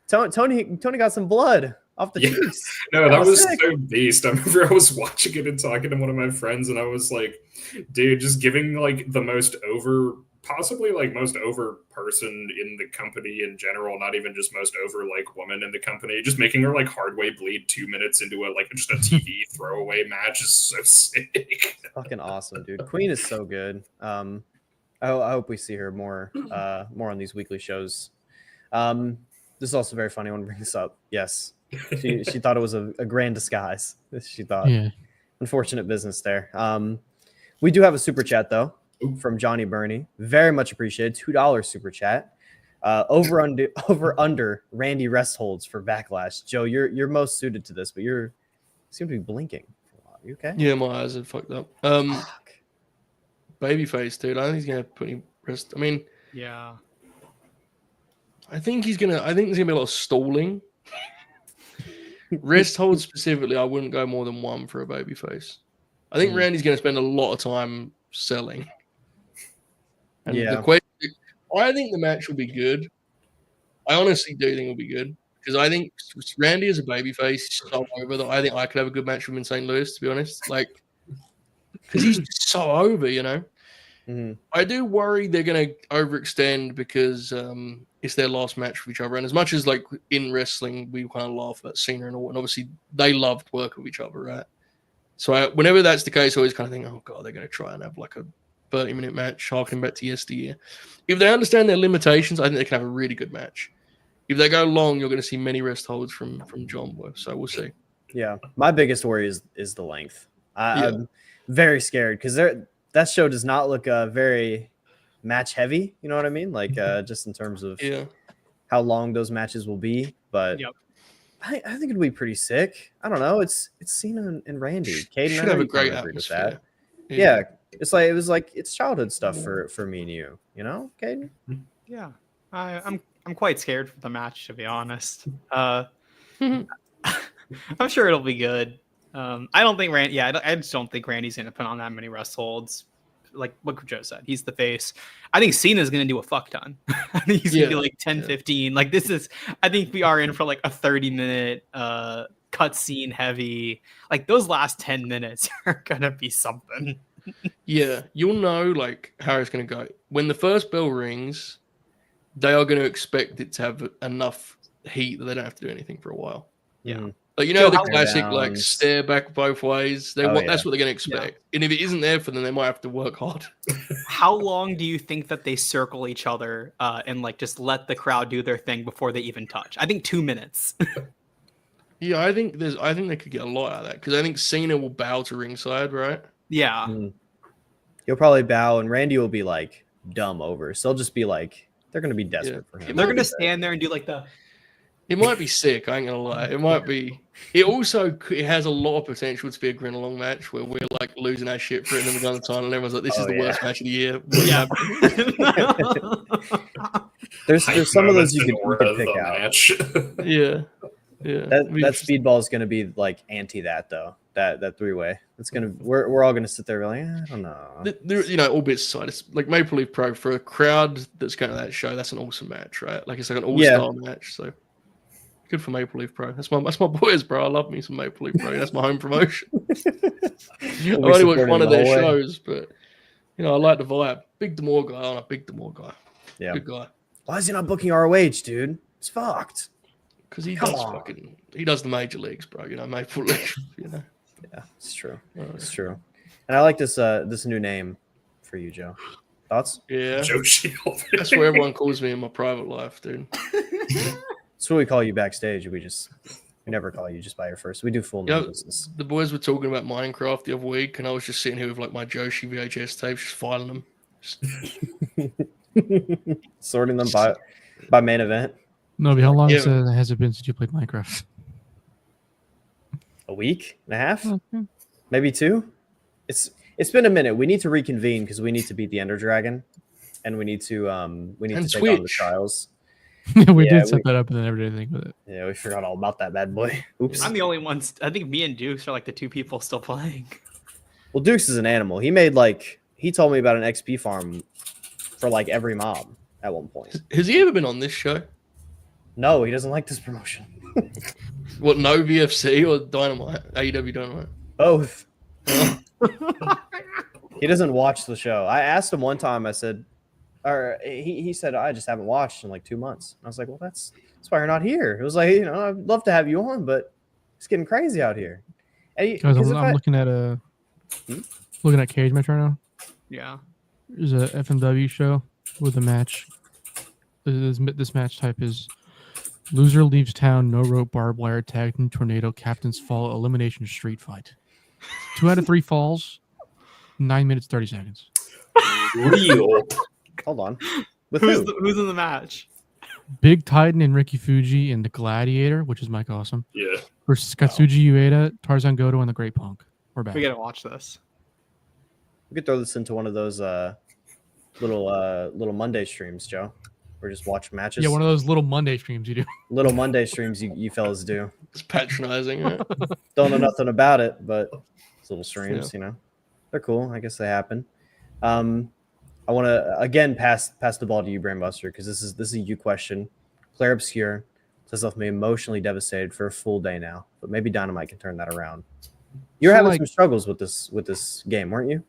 Tony got some blood off the cheeks. No, that was so beast. I remember I was watching it and talking to one of my friends, and I was like, dude, just giving like the most over person in the company in general, not even just most over like woman in the company, just making her like hard way bleed 2 minutes into just a TV throwaway match is so sick. Fucking awesome, dude. Queen is so good. I hope we see her more on these weekly shows. This is also very funny. I want to bring this up. Yes, she thought it was a grand disguise. She thought. Yeah. Unfortunate business there. We do have a super chat though. From Johnny Burney, very much appreciated. $2 super chat. Over under Randy rest holds for Backlash. Joe, you're most suited to this, but you seem to be blinking. Are you okay? Yeah, my eyes are fucked up. Babyface, dude. I think he's gonna put him rest. I mean, yeah. I think there's gonna be a lot of stalling. Rest holds specifically, I wouldn't go more than one for a babyface. I think Randy's gonna spend a lot of time selling. And the question, I think the match will be good. I honestly do think it'll be good because I think Randy is a babyface so over that I think I could have a good match with him in St. Louis, to be honest. Like, because he's so over, you know. Mm-hmm. I do worry they're going to overextend because it's their last match with each other. And as much as like in wrestling, we kind of laugh about Cena and all, and obviously they loved working with each other, right? So whenever that's the case, I always kind of think, oh god, they're going to try and have like a 30-minute match, harking back to yesteryear. If they understand their limitations, I think they can have a really good match. If they go long, you're going to see many rest holds from John Boy. So we'll see. Yeah, my biggest worry is the length. I'm very scared because that show does not look very match heavy. You know what I mean? Like just in terms of how long those matches will be. But I think it'll be pretty sick. I don't know. It's Cena and Randy. Caden should have a great atmosphere. Yeah. It's childhood stuff for me and you know, Caden? Yeah. I'm quite scared for the match, to be honest. I'm sure it'll be good. I don't think I just don't think Randy's gonna put on that many rest holds. Like what Joe said, he's the face. I think Cena's gonna do a fuck ton. I think he's gonna do like 10, 15. Like I think we are in for like a 30-minute cutscene heavy. Like those last 10 minutes are gonna be something. Yeah, you'll know like how it's going to go. When the first bell rings, they are going to expect it to have enough heat that they don't have to do anything for a while. Yeah. Like, you know, the classic like stare back both ways. That's what they're going to expect. Yeah. And if it isn't there for them, they might have to work hard. How long do you think that they circle each other and like just let the crowd do their thing before they even touch? I think 2 minutes. Yeah, I think they could get a lot out of that because I think Cena will bow to ringside, right? Yeah. He'll probably bow and Randy will be like dumb over. So they'll just be like, they're going to be desperate for him. They're going to stand there and do like it might be sick. I ain't going to lie. It might be. It has a lot of potential to be a Grinner Long match where we're like losing our shit for it and then we go on the time and everyone's like, this is the worst match of the year. Yeah. There's some of those you can pick out. Yeah. That speedball is going to be like anti that though. That three-way. It's gonna. We're all gonna sit there like, I don't know. You know, all bits aside, it's like Maple Leaf Pro for a crowd that's going to that show. That's an awesome match, right? Like it's like an all-star match. So good for Maple Leaf Pro. That's my boys, bro. I love me some Maple Leaf Pro. That's my home promotion. I only watched one of their shows, but you know, I like the vibe. Big D'Amore guy. I'm a big D'Amore guy. Yeah, good guy. Why is he not booking ROH, dude? It's fucked. Because he does the major leagues, bro. You know, Maple Leaf. You know. Yeah, it's true. It's true. And I like this new name for you, Joe. Thoughts? Yeah. Joe Shield. That's what everyone calls me in my private life, dude. That's what we call you backstage. We never call you just by your first. We do full name business. The boys were talking about Minecraft the other week, and I was just sitting here with like my Joshi VHS tapes, just filing them. Sorting them by main event. Novi, how long has it been since you played Minecraft? A week and a half? Maybe 2? It's been a minute. We need to reconvene because we need to beat the Ender Dragon, and we need to take on the Switch. trials. we Yeah, did set that up and then never did anything with it. Yeah, we forgot all about that bad boy. Oops. I'm the only ones. I think me and Dukes are like the 2 people still playing. Well, Dukes is an animal. He told me about an XP farm for like every mob at one point. Has he ever been on this show? No, he doesn't like this promotion. What, Novi FC or Dynamite? AEW Dynamite? Both. He doesn't watch the show. I asked him one time, I said, or he said, I just haven't watched in like 2 months. And I was like, well, that's why you're not here. It was like, I'd love to have you on, but it's getting crazy out here. And Guys, I'm looking at Cage Match right now. Yeah. There's a FMW show with a match. This match type is loser leaves town, no rope, barbed wire, tag team, tornado, captains fall, elimination, street fight. 2 out of 3 falls, 9 minutes, 30 seconds. Real. Hold on. With Who's in the match? Big Titan and Ricky Fuji in the Gladiator, which is Mike Awesome, Yeah. versus Katsuji Ueda, Tarzan Goto, and the Great Punk. We're back. We gotta watch this. We could throw this into one of those little Monday streams, Joe. Or just watch matches. Yeah, one of those little Monday streams you do. Little Monday streams you fellas do. It's patronizing, right? Don't know nothing about it, but it's little streams, they're cool. I guess they happen. I want to again pass the ball to you, Brainbuster, because this is a you question. Claire Obscure says left me emotionally devastated for a full day now, but maybe Dynamite can turn that around. You're having some struggles with this game, weren't you?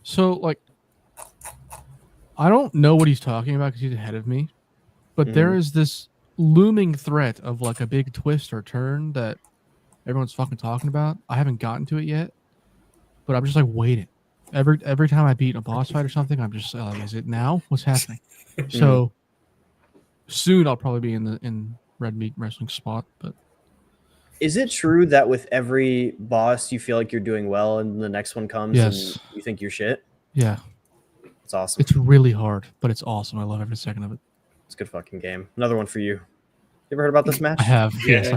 So I don't know what he's talking about because he's ahead of me, but there is this looming threat of like a big twist or turn that everyone's fucking talking about. I haven't gotten to it yet, but I'm just like waiting. Every time I beat a boss fight or something, I'm just like, is it now? What's happening? So soon I'll probably be in Red Meat Wrestling spot. But is it true that with every boss you feel like you're doing well, and the next one comes and you think you're shit? Yeah, it's awesome. It's really hard, but it's awesome. I love every second of it. It's a good fucking game. Another one for you. You ever heard about this match? I have. Yeah. Yes,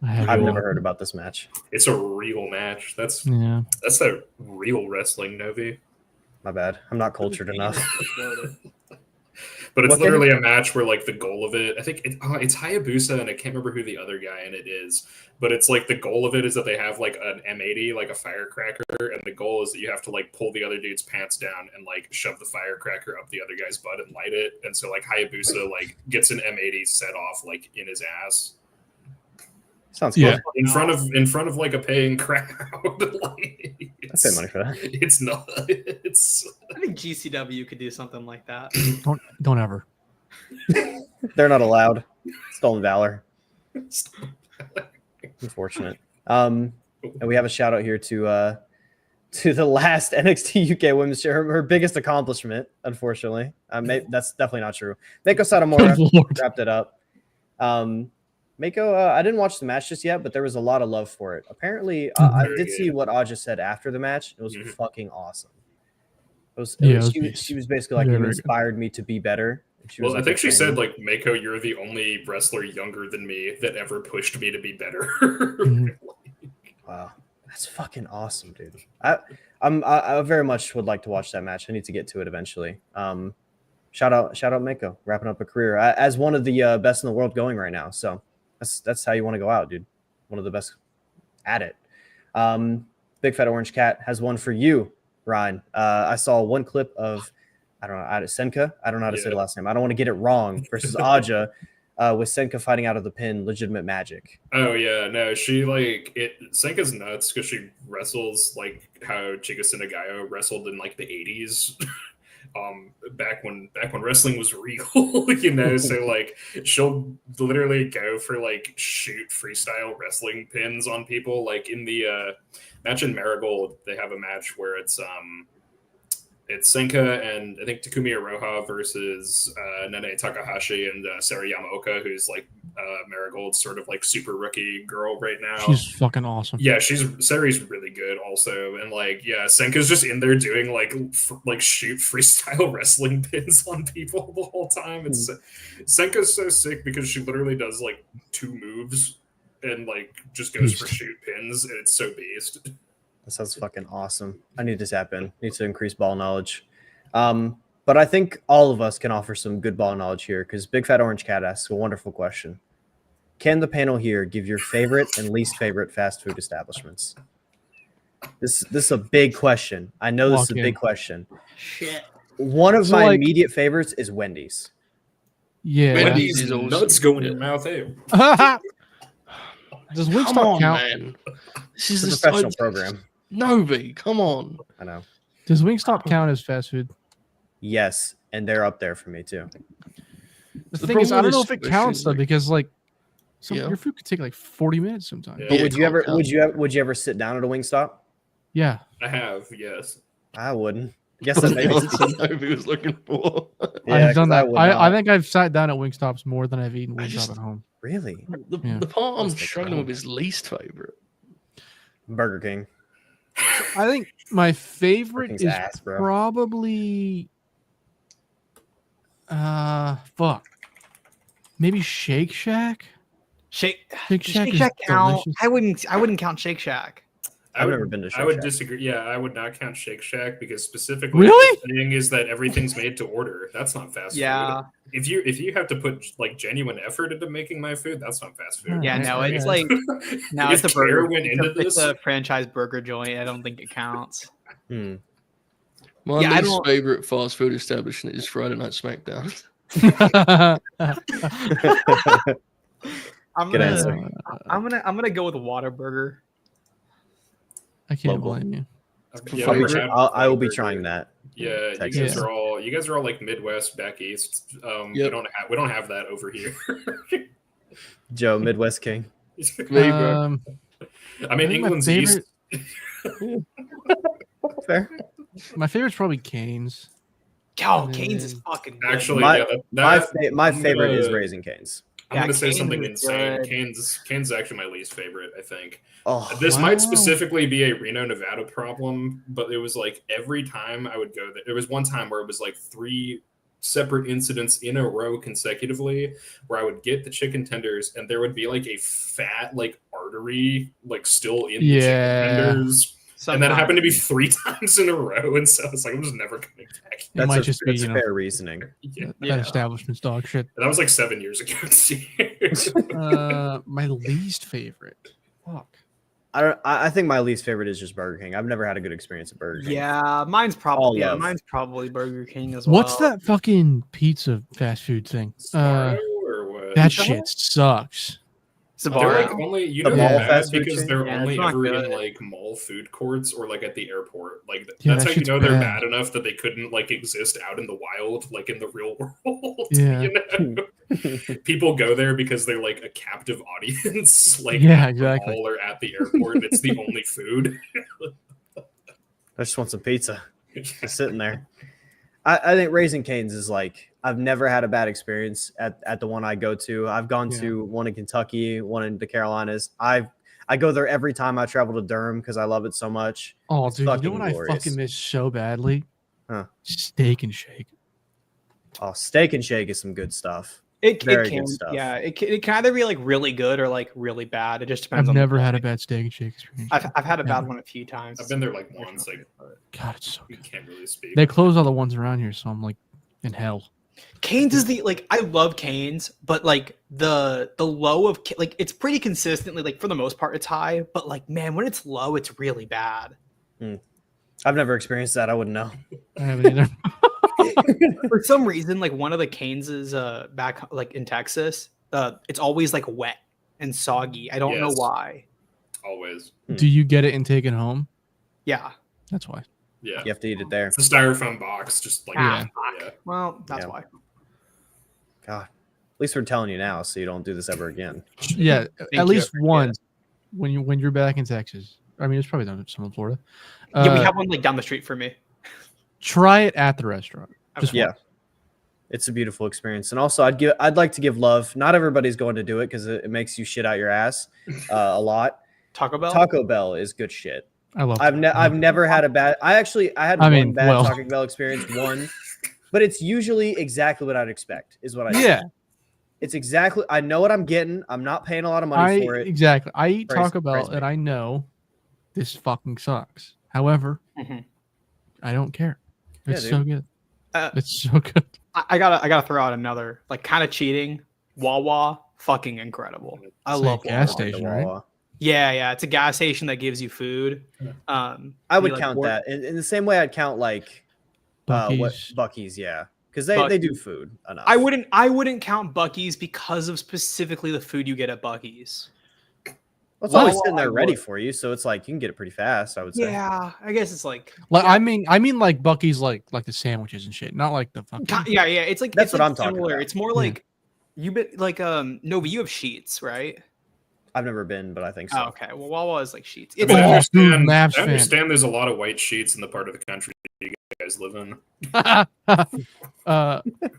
I have. I've never heard about this match. It's a real match. That's a real wrestling, Novi. My bad. I'm not cultured enough. But it's literally a match where like the goal of it, I think it's Hayabusa, and I can't remember who the other guy in it is, but it's like the goal of it is that they have like an M80, like a firecracker, and the goal is that you have to like pull the other dude's pants down and like shove the firecracker up the other guy's butt and light it. And so like Hayabusa like gets an M80 set off like in his ass. Sounds cool. In front of like a paying crowd. Like, I pay money for that. It's not. It's. I think GCW could do something like that. Don't ever. They're not allowed. Stolen valor. Unfortunate. And we have a shout out here to the last NXT UK Women's show, her biggest accomplishment. Unfortunately, that's definitely not true. Meiko Satomura wrapped it up. Meiko, I didn't watch the match just yet, but there was a lot of love for it. Apparently, I did see what Aja said after the match. It was fucking awesome. She was basically like, you inspired me to be better. Well, I think she said, like, Meiko, you're the only wrestler younger than me that ever pushed me to be better. Wow. That's fucking awesome, dude. I very much would like to watch that match. I need to get to it eventually. Shout out Meiko, wrapping up a career as one of the best in the world going right now. So that's how you want to go out, dude. One of the best at it. Big Fat Orange Cat has one for you, Rind. I saw one clip of, I don't know, Senka. I don't know how to say the last name. I don't want to get it wrong. Versus Aja, with Senka fighting out of the pin, legitimate magic. Oh yeah, no, she like it. Senka's nuts because she wrestles like how Chika Sunagayo wrestled in like the 80s. Back when wrestling was real, so like she'll literally go for like shoot freestyle wrestling pins on people. Like in the match in Marigold, they have a match where it's Senka and I think Takumi Iroha versus Nene Takahashi and Sarah Yamaoka, who's like Marigold's sort of like super rookie girl right now. She's fucking awesome. Yeah, Sarah's really good also, and like Senka's just in there doing like shoot freestyle wrestling pins on people the whole time. It's Senka's so sick because she literally does like 2 moves and like just goes for shoot pins, and it's so beast. That sounds fucking awesome. I need to tap in. Need to increase ball knowledge. But I think all of us can offer some good ball knowledge here because Big Fat Orange Cat asks a wonderful question. Can the panel here give your favorite and least favorite fast food establishments? This is a big question. I know this is a big question. Shit. One of So, my like- immediate favorites is Wendy's. Yeah. Wendy's is awesome. nuts go in your mouth. Hey, Does Come Wingstop on, count? man. This is It's a the professional program. Novi, come on. I know. Does Wingstop count as fast food? Yes, and they're up there for me too. The The thing is, I problem don't know is if it squishy, counts though, like- because like Yeah. your food could take like 40 minutes sometimes. Yeah. But Yeah, would you ever count. would you ever sit down at a Wingstop? Yeah. I have, yes. I wouldn't. Guess That's that the maybe. answer Novi was looking for. I've done that. would I not. think I've sat down at Wingstops more than I've eaten I Wingstop just- at home. Really? Yeah. The part I'm Must be struggling cold. with is least favorite. Burger King. I think my favorite King's is ass, bro. probably maybe Shake Shack. Shake Shake Shack Shake is Shack count. delicious. I wouldn't count Shake Shack. I've never been to Shake I would Shack. disagree. Yeah, I would not count Shake Shack because specifically Really? the thing is that everything's made to order. That's not fast Yeah. food. If you have to put like genuine effort into making my food, that's not fast food. Yeah, Yeah, no, it's yeah. like no, If it's a care burger. went into It's this, a franchise burger joint. I don't think it counts. Hmm. My Yeah, I least don't- favorite fast food establishment is Friday Night SmackDown. I'm Good gonna, answer. I'm gonna go with Whataburger. I can't Local. blame you. yeah, I'll be we tr- had I will be Whataburger. trying that. Yeah, Texas. you guys are all like Midwest, back east. We Yep. don't have that over here. Joe, Midwest King. Me, bro. I mean, think my England's favorite- east. Fair. My favorite's probably Cane's. Oh, And Cane's is then- fucking good. Actually, My- yeah, My I'm favorite is gonna- Raising Cane's. I'm Yeah, gonna say Cane's something is insane. good. Cane's is actually my least favorite. I think Oh, this wow. might specifically be a Reno, Nevada problem, but it was like every time I would go there. There was one time where it was like 3 separate incidents in a row consecutively where I would get the chicken tenders and there would be like a fat like artery like still in the Yeah. chicken tenders. And that Sometimes. happened to be 3 times in a row, and so it's like I'm just never coming back. It might that's just be, that's you know, fair reasoning. Yeah. that Yeah. establishment's dog shit. That was like 7 years ago. My least favorite. Fuck. I think my least favorite is just Burger King. I've never had a good experience at Burger King. Yeah, mine's All probably love. Burger King as well. What's that fucking pizza fast food thing? Sbarro or what? That Pizza shit Hut? sucks. They're Sbarro? like only you The know mall they're bad fast food because chain? they're Yeah, only it's not ever in good. like mall food courts or like at the airport. Like Yeah, that's that how you shit's know they're bad. bad enough that they couldn't like exist out in the wild, like in the real world. Yeah. You know? People go there because they're like a captive audience, like Yeah, at the exactly. mall or at the airport. And it's the only food. I just want some pizza. Just sitting there. I think Raising Cane's is like I've never had a bad experience at the one I go to. I've gone Yeah. to one in Kentucky, one in the Carolinas. I go there every time I travel to Durham because I love it so much. Oh, It's dude, you know fucking what I glorious. fucking miss so badly? Huh. Steak and Shake. Oh, Steak and Shake is some good stuff. It Very can, good stuff. yeah. It can either be like really good or like really bad. It just depends. I've on the never had a quality. bad Steak and Shake experience. I've had a bad Never. one a few times. I've been there like once. Like God, it's so you good. can't really speak. They close all the ones around here, so I'm like in hell. Cane's is the like I love Cane's, but like the low of like it's pretty consistently like for the most part it's high, but like man when it's low it's really bad. I've never experienced that. I wouldn't know. I haven't either. For some reason, like one of the Cane's is back like in Texas, it's always like wet and soggy. I don't know Yes. why. Always. Do you get it and take it home? Yeah. That's why. Yeah. You have to eat it there. It's a styrofoam box, just like Ah, yeah. fuck. Well, that's Yeah. why. God. At least we're telling you now, so you don't do this ever again. Yeah, you, at least I once when you're back in Texas. I mean, it's probably done some in Florida. Yeah, we have one like down the street from me. Try it at the restaurant. Just Yeah. once. It's a beautiful experience. And also I'd like to give love. Not everybody's going to do it because it makes you shit out your ass a lot. Taco Bell. Taco Bell is good shit. I love. I've never had a bad I had one mean, bad well. Taco Bell experience, one. But it's usually exactly what I'd expect, is what I Yeah, It's exactly I know what I'm getting. I'm not paying a lot of money for it. exactly. I eat Praise- Taco Bell, praise me. and I know this fucking sucks. However, Mhm. I don't care. It's Yeah, so good. Uh, It's so good. I gotta throw out another like kind of cheating. Wawa, fucking incredible. I It's like love a gas Wawa. station, The right? Wawa. Yeah, it's a gas station that gives you food. I you, would like, count work- that in the same way I'd count like Buc-ee's. Bucky's, yeah, because they do food enough. I wouldn't count Buc-ee's because of specifically the food you get at Buc-ee's. Well, it's always Wawa, sitting there I ready would. for you, so it's like you can get it pretty fast. I would say. Yeah, I guess it's like Like I mean like Buc-ee's like the sandwiches and shit, not like the fucking. yeah. It's like That's it's what like I'm talking similar. about. It's more Yeah. like you bit like Novi. You have Sheets, right? I've never been, but I think so. Oh, okay. Well, Wawa is like Sheets. I It's mean, I Oh, understand, dude, Mavs I fan. understand there's a lot of white sheets in the part of the country you guys live in.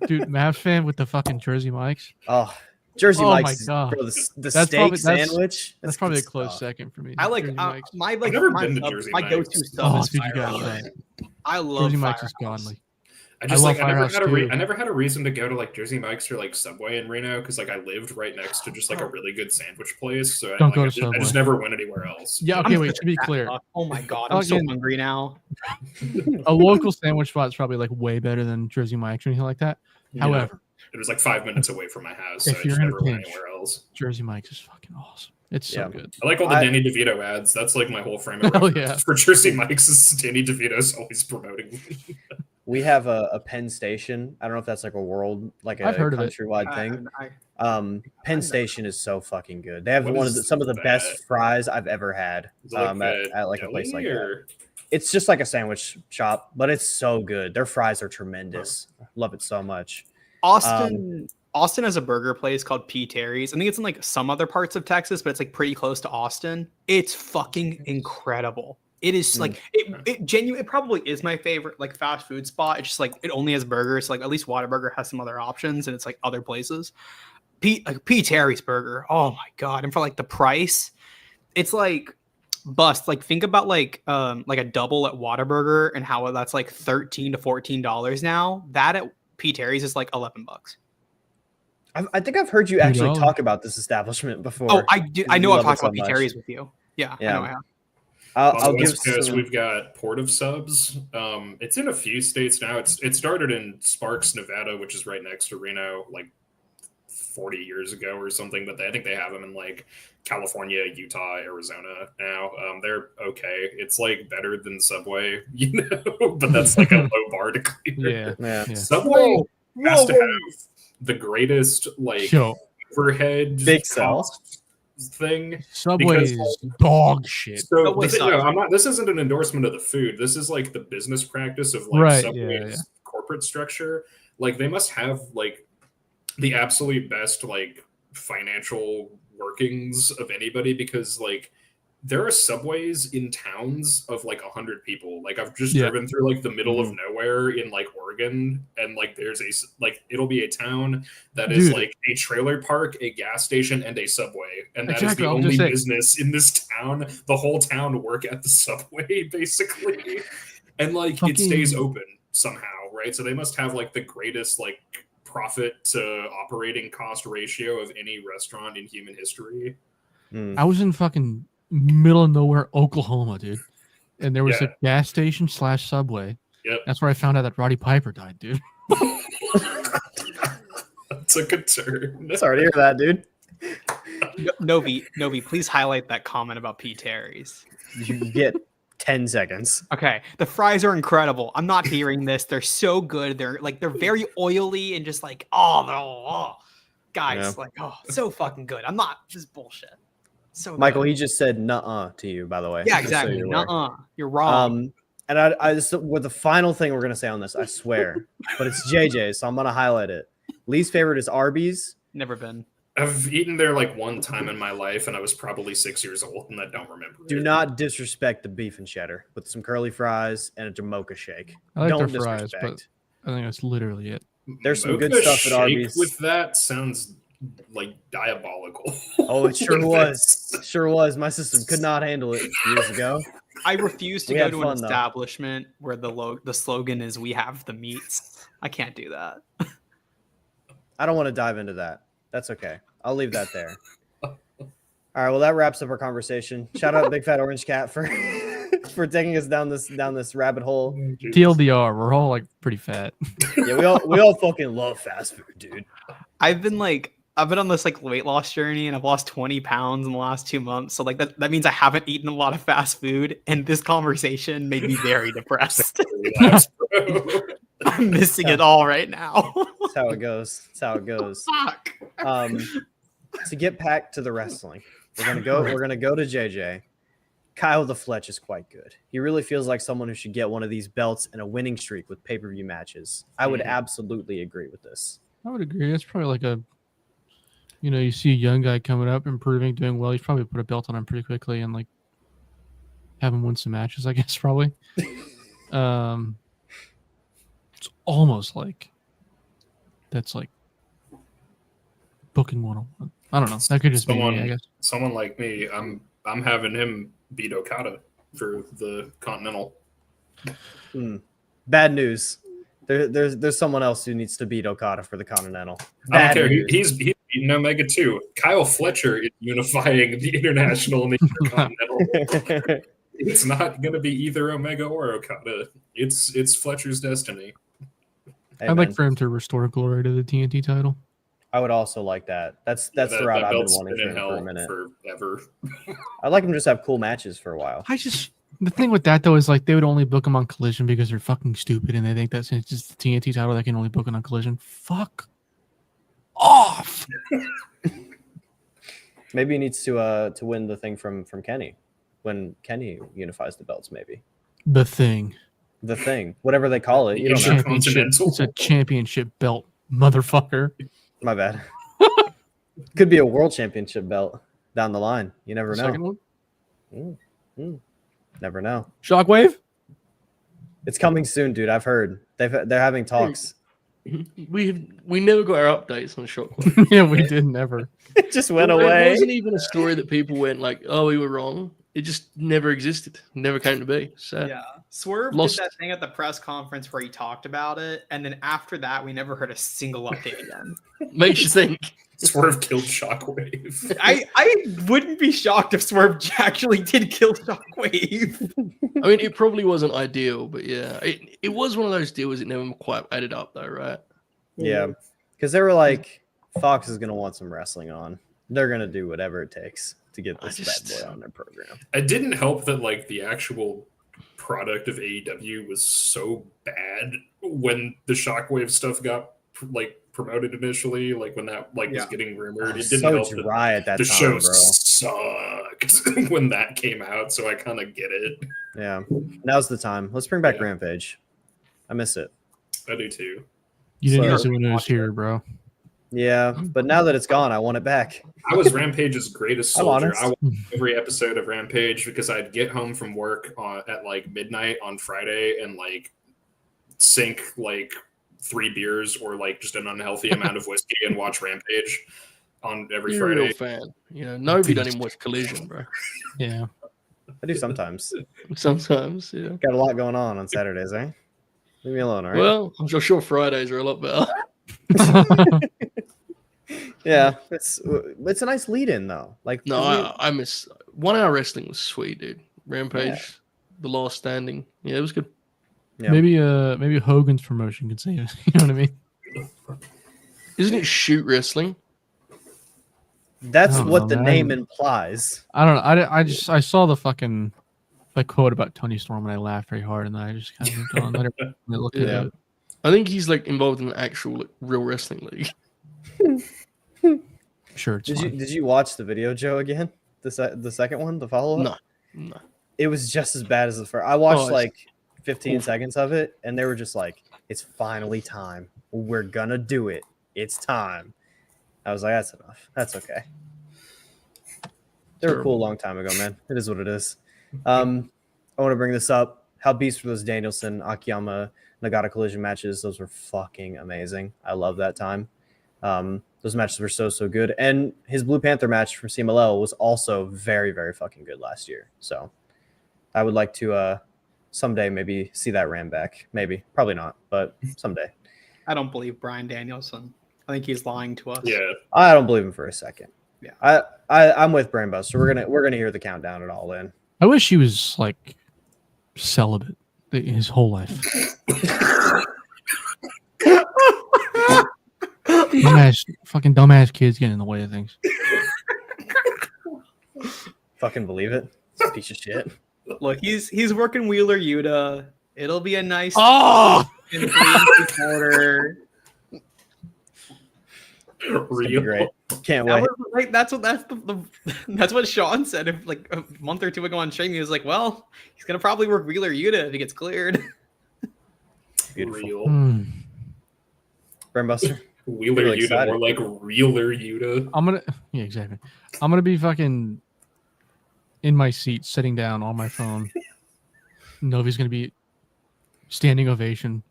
Dude, Mavs fan with the fucking Jersey Mikes. Oh, Jersey Oh my Mike's, God. bro, the That's steak probably- sandwich. That's probably a good close stuff. second for me. I like Jersey Mikes. my like I've never my been to sub- Jersey my Mike's. go-to sub Oh, is dude, you gotta Firehouse. try it. I love Jersey Mikes is Firehouse. godly. I just love like I never Firehouse had too. I never had a reason to go to like Jersey Mike's or like Subway in Reno because like I lived right next to just like a really good sandwich place. So Don't go I to just Subway. never went anywhere else. Yeah, I'm okay, wait, such to a be fat clear, fuck. Oh my god, I'm so Fucking- hungry now. a local sandwich spot is probably like way better than Jersey Mike's or anything like that. Yeah. However, It was like 5 minutes away from my house, so If I you're just in a never went pinch. anywhere else. Jersey Mike's is fucking awesome. It's so Yeah. good. I like all the I- Danny DeVito ads. That's like my whole frame of Hell reference yeah. for Jersey Mike's is Danny DeVito's always promoting me. We have a Penn Station. I don't know if that's like a world, like a I've heard of it. countrywide thing. I Penn Station is so fucking good. They have What is some of the that? best fries I've ever had. Is it like At like a deli place like that. or- It's just like a sandwich shop, but it's so good. Their fries are tremendous. Love it so much. Austin has a burger place called P. Terry's. I think it's in like some other parts of Texas, but it's like pretty close to Austin. It's fucking incredible. It is like it probably is my favorite like fast food spot. It's just like it only has burgers. So, like at least Whataburger has some other options, and it's like other places. P. Terry's burger. Oh my god! And for like the price, it's like bust. Like think about like a double at Whataburger and how that's like $13 to $14 now. That at P. Terry's is like $11. I think I've heard you actually $2. talk about this establishment before. Oh, I do. I You know I've love it talked so about P. much. Terry's with you. Yeah, Yeah. I know I have. On I'll the give West Coast, some. we've got Portive Subs. It's in a few states now. It started in Sparks, Nevada, which is right next to Reno, like 40 years ago or something. But I think they have them in like California, Utah, Arizona now. They're okay. It's like better than Subway, you know, but that's like a low bar to clear. Yeah. Yeah. Subway has to have the greatest like Yo, overhead Big sell. cost thing. Subway Because, is dog shit. So Subway the thing- sucks. no, I'm not. This isn't an endorsement of the food. This is like the business practice of like Right, Subway's yeah. corporate structure. Like they must have like the absolute best like financial workings of anybody because like there are Subways in towns of like 100 people. Like I've just Yeah. driven through like the middle of nowhere in like Oregon, and like there's it'll be a town that is Dude. like a trailer park, a gas station, and a Subway, and that is Exactly, the I was only gonna say- business in this town. The whole town work at the Subway basically, and like it stays Fucking- open somehow, right? So they must have like the greatest like profit to operating cost ratio of any restaurant in human history. Mm. I was in fucking middle of nowhere, Oklahoma, dude. And there was Yeah. a gas station / Subway. Yep. That's where I found out that Roddy Piper died, dude. That's a good turn. Sorry to hear that, dude. Novi, please highlight that comment about P. Terry's. You get 10 seconds. Okay, the fries are incredible. I'm not hearing this. They're so good. They're very oily and just like guys, Yeah. like so fucking good. I'm not. This is bullshit. So Michael, good. he just said "nuh-uh" to you, by the way. Yeah, just so exactly. you're aware. Nuh-uh. You're wrong. And I just with the final thing we're gonna say on this, I swear, but it's JJ, so I'm gonna highlight it. Least favorite is Arby's. Never been. I've eaten there like one time in my life, and I was probably 6 years old, and I don't remember. Do it. not disrespect the beef and cheddar with some curly fries and a Jamocha shake. I like Don't their fries, disrespect. but I think that's literally it. There's some good Mocha stuff at shake Arby's. With that sounds like diabolical. Oh, it sure With was. this. Sure was. My system could not handle it years ago. I refuse to We go had to fun, an though. establishment where the slogan is "We have the meats." I can't do that. I don't want to dive into that. That's okay. I'll leave that there. All right, well that wraps up our conversation. Shout out Big Fat Orange Cat for for taking us down this rabbit hole. TLDR, we're all like pretty fat. Yeah, we all fucking love fast food, dude. I've been on this like weight loss journey, and I've lost 20 pounds in the last 2 months. So like that means I haven't eaten a lot of fast food, and this conversation made me very depressed. I'm missing it all right now. That's how it goes. That's how it goes. Fuck. To get back to the wrestling, we're gonna go to JJ. Kyle the Fletch is quite good. He really feels like someone who should get one of these belts and a winning streak with pay-per-view matches. I would absolutely agree with this. I would agree. That's probably like you see a young guy coming up, improving, doing well. He's probably put a belt on him pretty quickly and like have him win some matches, I guess, probably. It's almost like that's like booking 101. I don't know. That could just be me, I guess. Someone like me, I'm having him beat Okada for the Continental. Bad news. There's someone else who needs to beat Okada for the Continental. I don't care. He's beating Omega too. Kyle Fletcher is unifying the International and the Intercontinental. It's not going to be either Omega or Okada. It's Fletcher's destiny. I'd like for him to restore glory to the TNT title. I would also like that. That's the route I've been wanting for him for a minute. Forever. I'd like him to just have cool matches for a while. The thing with that though is like they would only book him on Collision because they're fucking stupid and they think that's just the TNT title that can only book it on Collision. Fuck off. Maybe he needs to win the thing from Kenny when Kenny unifies the belts. Maybe the thing, whatever they call it. You don't know. It's a championship belt, motherfucker. My bad. Could be a world championship belt down the line. You never know. Second one? Never know. Shockwave? It's coming soon, dude. I've heard they're having talks. We never got our updates on Shockwave. Yeah, we did never. It just went It away. wasn't even a story that people went like, "Oh, we were wrong." It just never existed. Never came to be. So Yeah. Swerve Lost. did that thing at the press conference where he talked about it, and then after that, we never heard a single update again. makes you think. Swerve killed Shockwave. I wouldn't be shocked if Swerve actually did kill Shockwave. I mean, it probably wasn't ideal, but yeah, it was one of those deals that never quite added up, though, right? Yeah, because they were like, Fox is gonna want some wrestling on. They're gonna do whatever it takes to get this bad boy on their program. It didn't help that like the actual product of AEW was so bad when the Shockwave stuff got like promoted initially, like when that was getting rumored. It didn't help dry at that the time, show bro. sucked when that came out, so I kind of get it. Yeah, now's the time. Let's bring back Rampage. I miss it. I do too. You didn't So- use it when it was here, bro. Yeah, but now that it's gone, I want it back. I was Rampage's greatest I'm soldier. honest. I watched every episode of Rampage because I'd get home from work at like midnight on Friday and like sink like 3 beers or like just an unhealthy amount of whiskey and watch Rampage on every You're a real Friday. fan. You know, Novi don't even watch Collision, bro. Yeah. I do sometimes. Sometimes, yeah. Got a lot going on Saturdays, eh? Leave me alone, all right? Well, I'm sure Fridays are a lot better. Yeah, it's a nice lead-in though. Like No, I miss 1 hour wrestling was sweet, dude. Rampage, The Last Standing. Yeah, it was good. Yeah. Maybe Hogan's promotion could say it. You know what I mean? Isn't it shoot wrestling? That's I don't what know, the man. name implies. I don't know. I saw the fucking quote about Tony Storm and I laughed very hard and then I just kind of moved on. Let everybody look at Yeah. it. I think he's like involved in an actual like, real wrestling league. Sure, it's fine. Did you watch the video, Joe? Again, the second one, the follow-up. No. It was just as bad as the first. I watched it's like 15 awful. seconds of it, and they were just like, "It's finally time. We're gonna do it. It's time." I was like, "That's enough. That's okay." They were cool a long time ago, man. It is what it is. I want to bring this up. How beast were those Danielson, Akiyama, Nagata Collision matches? Those were fucking amazing. I love that time. Those matches were so good. And his Blue Panther match from CMLL was also very, very fucking good last year. So I would like to someday maybe see that ran back. Maybe. Probably not, but someday. I don't believe Bryan Danielson. I think he's lying to us. Yeah, I don't believe him for a second. Yeah, I'm with Brainbuster. We're gonna hear the countdown at All In. I wish he was like celibate his whole life. Fucking dumbass kids getting in the way of things. Fucking believe it. It's a piece of shit. Look, he's working Wheeler Yuta. It'll be a nice. Oh, in 3 Real great. Can't wait. Right, that's what Sean said. If like a month or two ago on stream, he was like, "Well, he's gonna probably work Wheeler Yuta if he gets cleared." Beautiful. Real. Brainbuster. Wheeler Really Yuta, excited. more like Reeler Yuta. Yeah, exactly. I'm gonna be fucking in my seat, sitting down on my phone. Novi's gonna be standing ovation.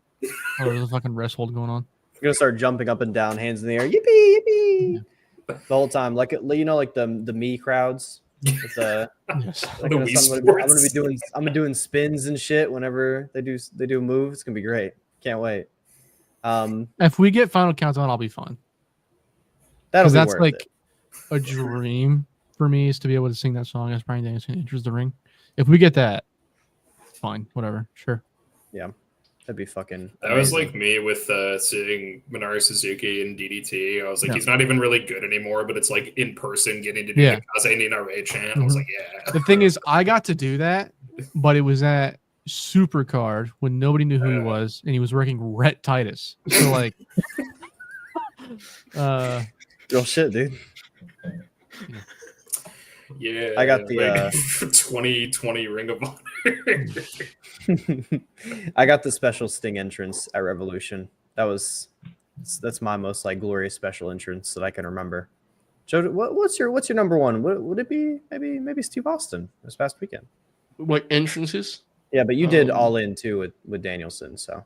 Oh, there's a fucking rest hold going on. You're gonna start jumping up and down, hands in the air, yippee, yippee, the whole time, like like the me crowds. With the, Yes. like, The I'm Wii gonna be Sports. doing spins and shit whenever they do a move. It's gonna be great. Can't wait. If we get final countdown, I'll be fine. That'll Because be that's worth like it. a dream for me, is to be able to sing that song as Bryan Danielson enters the ring. If we get that, fine, whatever, sure. That'd be fucking. That was amazing. like me with seeing Minoru Suzuki in DDT. I was like, Yeah. he's not even really good anymore, but it's like in person getting to do Yeah. the Kaze Ninare chant. I was like, yeah. The thing is, I got to do that, but it was at Supercard when nobody knew who he was, and he was working Rhett Titus. So like, real shit, dude. Yeah, I got the, like, 2020 Ring of Honor. I got the special Sting entrance at Revolution. That's my most like glorious special entrance that I can remember. Joe, what's your number one? Would it be maybe Steve Austin this past weekend? Like entrances. Yeah, but you did All In too with Danielson, so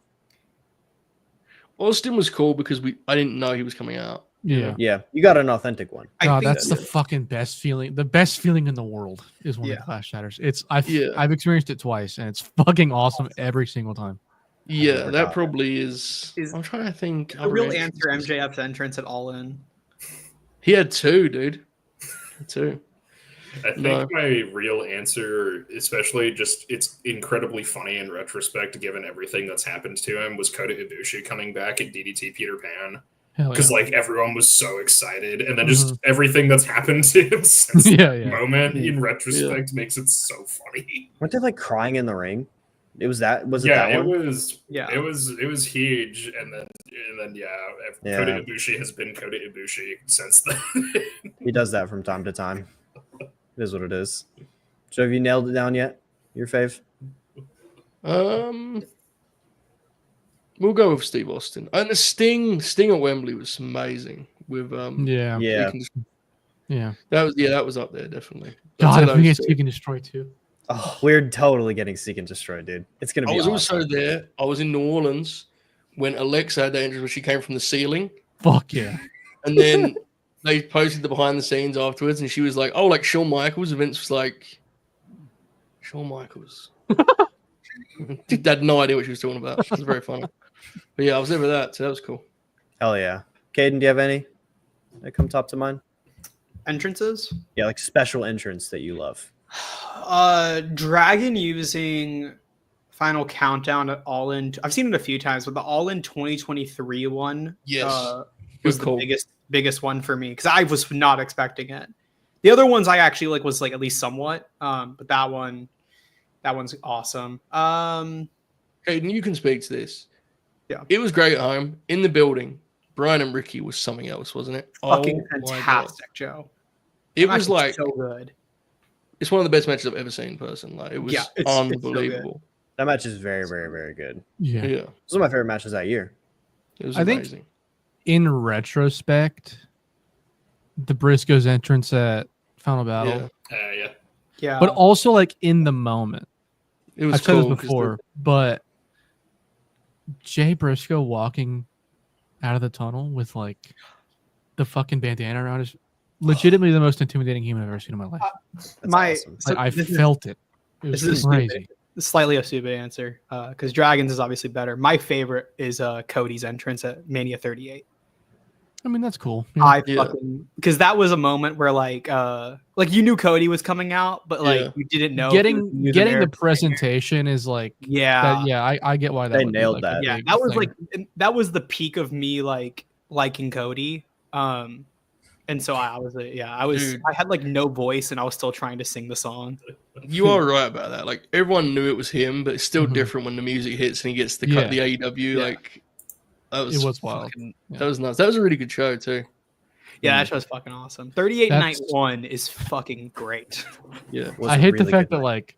Austin was cool because I didn't know he was coming out. yeah. yeah, you got an authentic one. I God, think that's the fucking best feeling. The best feeling in the world is when the Clash shatters. I've experienced it twice, and it's fucking awesome every single time. Yeah, never that got probably is. I'm trying to think. the other real answer. entrances. MJF's entrance at All In. He had two, dude. Two. I think No. my real answer, especially just it's incredibly funny in retrospect, given everything that's happened to him, was Kota Ibushi coming back at DDT Peter Pan. Hell Because yeah. like everyone was so excited, and then just everything that's happened to him since Yeah, that yeah. moment in retrospect makes it so funny. Weren't they like crying in the ring? It was that it that one? was Yeah. it was huge, and then Yeah. Kota Ibushi has been Kota Ibushi since then. He does that from time to time. It is what it is. So have you nailed it down yet? Your fave? We'll go with Steve Austin. And the Sting at Wembley was amazing. With Yeah. Yeah. Yeah. that was up there definitely. God, I'd if we say get those two. Seek and Destroy too. Oh, we're totally getting Seek and Destroy, dude. It's gonna be I was awesome. also there. I was in New Orleans when Alexa had that entrance where she came from the ceiling. Fuck yeah. And then they posted the behind the scenes afterwards, and she was like, "Oh, like Shawn Michaels." And Vince was like, "Shawn Michaels." I had no idea what she was talking about. It was very funny. But yeah, I was there for that, so that was cool. Hell yeah. Kaden, do you have any that come top to mind? Entrances. Yeah, like special entrance that you love. Dragon using Final Countdown at All In. I've seen it a few times, but the All In 2023 one Yes. was Cool. the biggest one for me because I was not expecting it. The other ones I actually was at least somewhat, but that one's awesome. Hayden, you can speak to this. Yeah. It was great at home. In the building, Brian and Ricky was something else, wasn't it? Fucking Oh my God. fantastic, Joe. It That was match like so good. it's one of the best matches I've ever seen in person. Like it was Yeah, it's so good. unbelievable. That match is very, very, very good. Yeah. Yeah. This is my favorite matches that year. It was I think- amazing. In retrospect, the Briscoes entrance at Final Battle, Yeah. Yeah, but also like in the moment. It was I've said cool this 'cause before, but Jay Briscoe walking out of the tunnel with like the fucking bandana around is legitimately the most intimidating human I've ever seen in my life. That's my awesome. so I this is- felt it. It this was is crazy. slightly a stupid answer because Dragons is obviously better. My favorite is Cody's entrance at Mania 38. I mean, that's cool. Yeah. I fucking because that was a moment where like you knew Cody was coming out, but like you didn't know getting the the presentation is like I get why that They would be, nailed like, that. a Yeah, big that was thing. like that was the peak of me like liking Cody. And so I was Dude. I had like no voice and I was still trying to sing the song. You are right about that. Like everyone knew it was him, but it's still Mhm. different when the music hits and he gets the Yeah. the AEW. Yeah. Like that was It was wild. That was nuts. That was a really good show too. Yeah, that show's fucking awesome. 38 Night 1 is fucking great. Yeah. Was I a hate really the fact good that night. like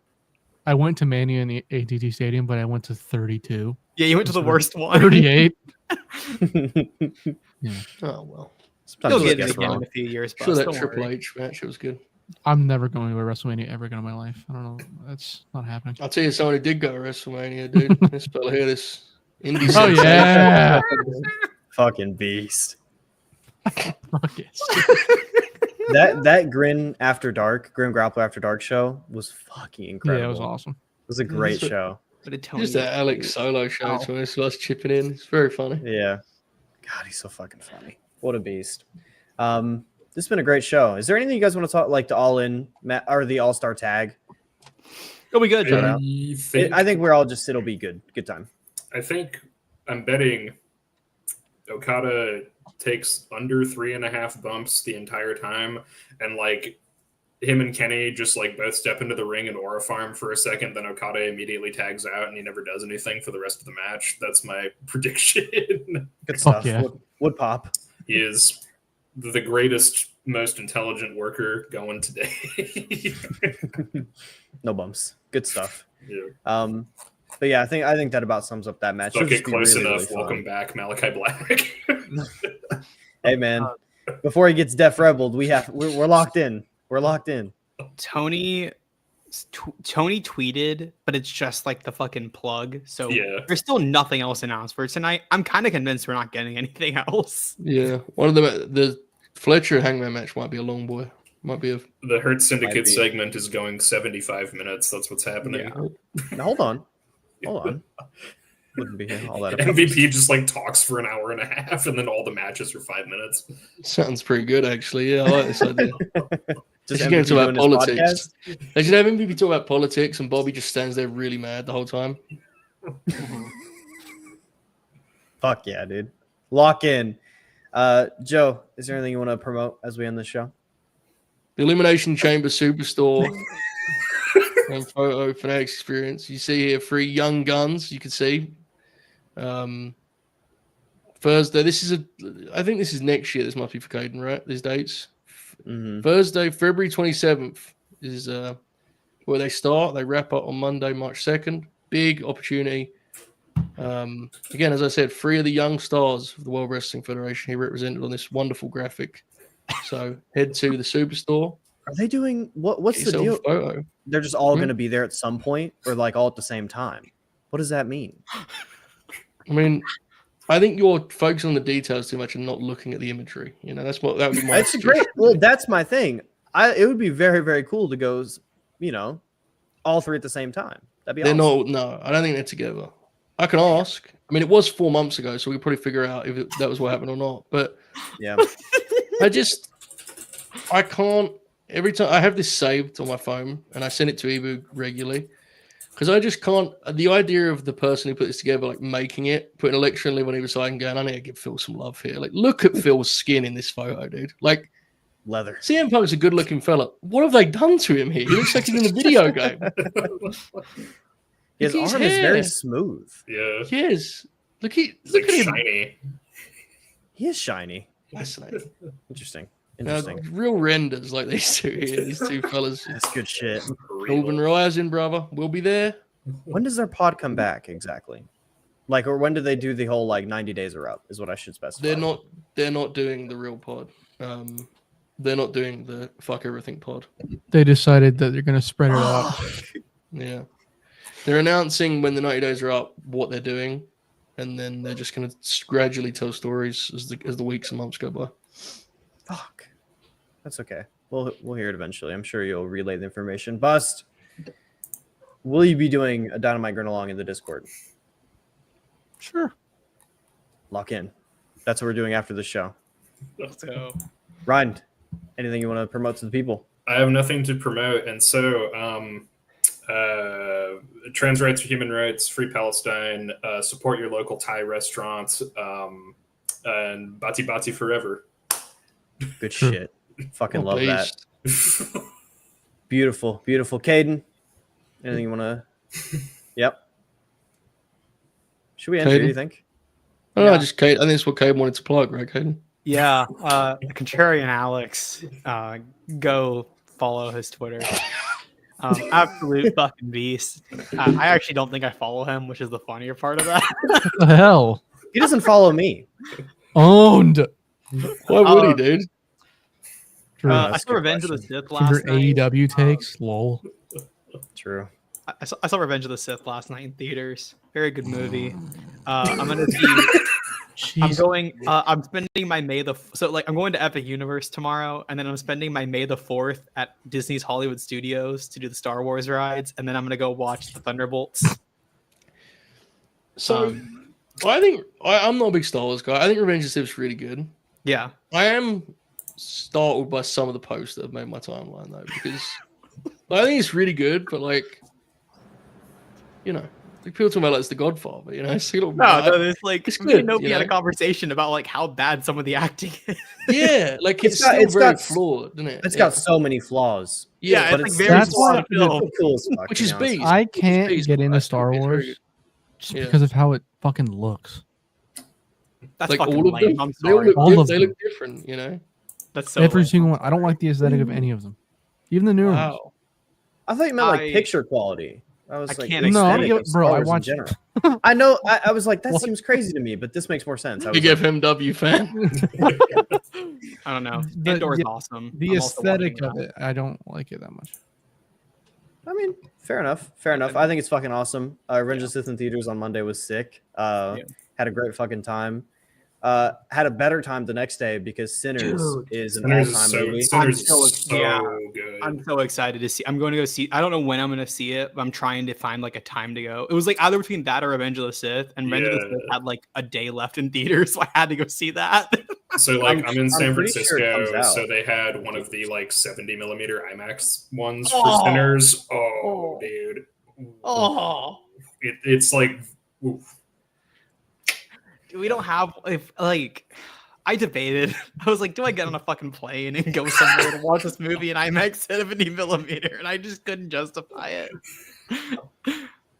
I went to Mania in the AT&T Stadium, but I went to 32. Yeah, you went to the Instead of worst one. 38. Oh well. Sometimes You'll you get guess it again wrong. in a few years. Sure, Bus, that don't Triple worry. H match, it was good. I'm never going to a WrestleMania ever again in my life. I don't know. That's not happening. I'll tell you someone who did go to WrestleMania, dude. This fella here, this indie Oh sensation. yeah. Fucking beast. Fuck yes. That Grin Grapple After Dark show was fucking incredible. Yeah, it was awesome. It was a great show. What did Tony Just that Alex Solo show Ow. to us, us chipping in. It's very funny. Yeah. God, he's so fucking funny. What a beast. This has been a great show. Is there anything you guys want to talk like the All In or the All Star Tag? It'll be good, Shout Joe. out. I think we're all just it'll be good. Good time. I think I'm betting Okada takes under 3.5 bumps the entire time, and like him and Kenny just like both step into the ring and aura farm for a second, then Okada immediately tags out and he never does anything for the rest of the match. That's my prediction. Good stuff. yeah. Would pop. He is the greatest, most intelligent worker going today. No bumps. Good stuff. Yeah. But yeah, I think that about sums up that match. Fuck Should it, just be close really, enough. really Welcome back, Malachi Black. Hey man, before he gets Def Rebelled, we're locked in. We're locked in. Tony tweeted, but it's just like the fucking plug. So Yeah. there's still nothing else announced for tonight. I'm kind of convinced we're not getting anything else. Yeah. One of the Fletcher Hangman match might be a long boy. Might be a The Hurt Syndicate Might be. segment is going 75 minutes. That's what's happening. Now, hold on. Wouldn't be all that. MVP just like talks for an hour and a half, and then all the matches are 5 minutes. sounds pretty good actually. Yeah, I like this idea. Just should get MVP into our doing his politics. podcast? They should have MVP talk about politics and Bobby just stands there really mad the whole time. Fuck yeah, dude. Lock in. Joe, is there anything you want to promote as we end the show? The Elimination Chamber Superstore and photo fanatics experience. You see here 3 young guns. You can see Thursday. I think this is next year. This must be for Kaden, right? These dates. Mm-hmm. Thursday, February 27th is where they start. They wrap up on Monday, March 2nd. Big opportunity. Again, as I said, 3 of the young stars of the World Wrestling Federation here represented on this wonderful graphic. So head to the Superstore. Are they doing what's Get the yourself deal? a photo. They're just all Hmm? going to be there at some point, or like all at the same time. What does that mean? I mean, I think you're focusing on the details too much and not looking at the imagery. You know, that would be my That's great. Well, that's my thing. It would be very, very cool to go, all 3 at the same time. That'd be They're awesome. no, I don't think they're together. I can ask. I mean, it was 4 months ago, so we could probably figure out if that was what happened or not. But Yeah. I can't. Every time I have this saved on my phone and I send it to Ibu regularly because I just can't. The idea of the person who put this together, like making it, putting Electra and Liv on either side and going, I need to give Phil some love here. Like, look at Phil's skin in this photo, dude. Like, Leather. CM Punk's a good looking fella. What have they done to him here? He looks like he's in a video game. His his arm is very hair. Yeah. smooth. Yes. Look It's like at him. shiny. He is shiny. Fascinating. Interesting. Now, Interesting. real renders like these two here, these 2 fellas. That's good shit. Northern Rising, brother. We'll be there. When does their pod come back exactly? Like, or when do they do the whole 90 days are up? Is what I should specify. They're not doing the real pod. They're not doing the fuck everything pod. They decided that they're going to spread it out. Yeah. They're announcing when the 90 days are up what they're doing, and then they're just going to gradually tell stories as the weeks and months go by. Fuck. That's okay. We'll hear it eventually. I'm sure you'll relay the information. Bust. Will you be doing a Dynamite Grin along in the Discord? Sure. Lock in. That's what we're doing after the show. So, Rind, anything you want to promote to the people? I have nothing to promote, and so trans rights are human rights, free Palestine, support your local Thai restaurants, and Bati Bati forever. Good shit. Fucking love that. Please. Beautiful, beautiful. Caden, anything you want to? Yep. Should we end here, Caden? you think? I don't know, just Kate. I think that's what Kate wanted to plug, right, Caden? yeah, Contrarian Alex, go follow his Twitter. Absolute fucking beast. I actually don't think I follow him, which is the funnier part of that. What the hell? He doesn't follow me. Owned. Why would he, dude? True. I that's a saw good Revenge of the question. Sith last Your night. AEW takes, lol. True. I saw Revenge of the Sith last night in theaters. Very good movie. I'm gonna see. I'm Jeez. going. I'm spending my I'm going to Epic Universe tomorrow, and then I'm spending my May the 4th at Disney's Hollywood Studios to do the Star Wars rides, and then I'm gonna go watch the Thunderbolts. So, I think I'm not a big Star Wars guy. I think Revenge of the Sith is really good. Yeah, I am startled by some of the posts that have made my timeline though, because I think it's really good, but like, you know, like people talking about like it's The Godfather, you know, it's a little it's like It's me and good, Novi you had a know? conversation about like how bad some of the acting is. yeah, like it's got- still it's very got- flawed, isn't it? It's got so many flaws. Yeah, but it's it's like very that's smart why- film. It's cool as fuck, which to is be honest. beast. I can't Beast, get into but Star it's very Wars good. just Yeah. because of how it fucking looks. That's Like fucking all of lame. them, I'm they all sorry. look, All of they them. look different, you know. That's so Every lame. single one. I don't like the aesthetic of any of them. Even the new ones. Wow. I thought you meant like I- picture quality. I was I like, can't aesthetic No, explain yeah, of Star bro, I Wars in watched. general. I know. I was like, that What? seems crazy to me, but this makes more sense. I Big was like, FMW fan. I don't know. The- Andor is yeah, awesome. The I'm also watching aesthetic of that. it, I don't like it that much. I mean, fair enough. Fair enough. I think it's fucking awesome. Revenge of the Sith in theaters on Monday was sick. Had a great fucking time. Had a better time the next day because Sinners Dude, is an Sinners is all-time so, movie. Sinners I'm is so- so yeah. good. I'm so excited to see. I'm going to go see. I don't know when I'm going to see it, but I'm trying to find like a time to go. It was like either between that or Revenge of the Sith, and Revenge of the Yeah. Sith had like a day left in theaters, so I had to go see that. So like I'm in San pretty sure it Francisco, comes out. so they had one of the like 70mm IMAX ones for Oh. Sinners. Oh, Oh. dude. Oh, It's like oof. we don't have if like. I debated. I was like, do I get on a fucking plane and go somewhere to watch this movie in IMAX 70mm? And I just couldn't justify it.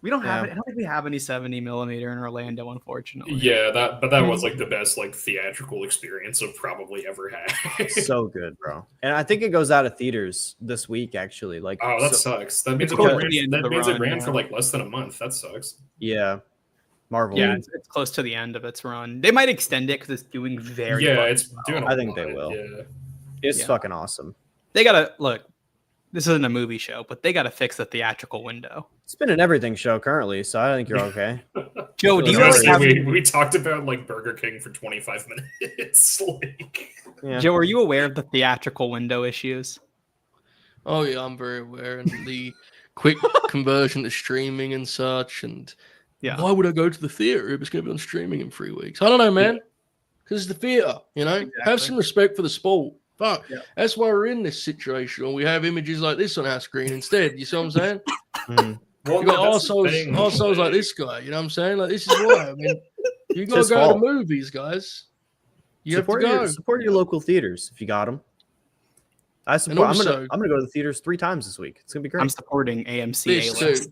We don't have Yeah. it. I don't think we have any 70mm in Orlando, unfortunately. Yeah, that was like the best like theatrical experience I've probably ever had. So good, bro. And I think it goes out of theaters this week, actually. Like, Oh, that so- sucks. That means, It's it close ran, to the end of that the means run, it ran yeah. for like less than a month. That sucks. yeah, Marvel. Yeah, it's close to the end of its run. They might extend it because it's doing very. Yeah, fucking it's well. doing. I think they will. Yeah. It's Yeah. fucking awesome. They gotta look. This isn't a movie show, but they gotta fix the theatrical window. It's been an everything show currently, so I think you're okay. Joe, do I you was really gonna have? we, we talked about like Burger King for 25 minutes. Like, Yeah. Joe, are you aware of the theatrical window issues? Oh yeah, I'm very aware, and the quick conversion to streaming and such. And Yeah. why would I go to the theater if it's going to be on streaming in 3 weeks? I don't know, man. Because it's the theater, you know. Have Exactly. some respect for the sport. Fuck. Yeah. That's why we're in this situation, and we have images like this on our screen instead. You see what I'm saying? Mhm. well, You got that's the thing, arseholes like this guy. You know what I'm saying? Like this is why. I mean, you got to his go to fault. the movies, guys. You support have to go. support your local theaters if you got them. I support. also- I'm gonna go to the theaters 3 times this week. It's gonna be great. I'm supporting AMC This A-list.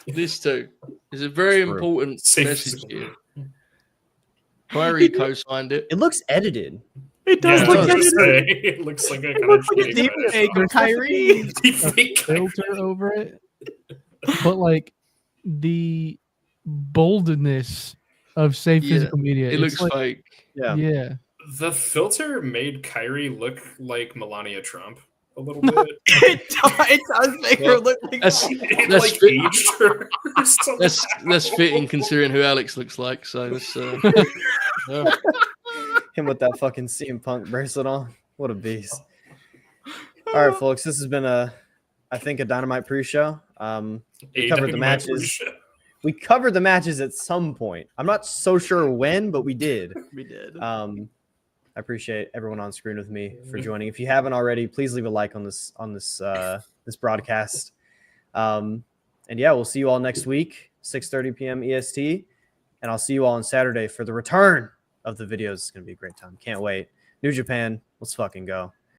too. This too is a very True. important Safe message to- here. Kyrie co-signed it. It looks edited. It Yeah, does I look was like gonna it. say, it looks like a It kind looks of like a deep fake of Kyrie. Deepfake Filter over it, but like the boldness of safe Yeah, physical media. It it's looks like, fake. Yeah. yeah. The filter made Kyrie look like Melania Trump a little bit. It does make her Well, look like. That's It That's like fit- aged her. or something. that's fitting considering who Alex looks like. So it's, yeah. Him with that fucking CM Punk bracelet on. What a beast. All right, folks. This has been I think a Dynamite pre-show. We covered the matches. We covered the matches at some point. I'm not so sure when, but we did. We did. I I appreciate everyone on screen with me for joining. If you haven't already, please leave a like on this this broadcast. And yeah, we'll see you all next week, 6:30 p.m. EST, and I'll see you all on Saturday for the return of the videos. It's gonna be a great time. Can't wait. New Japan, let's fucking go.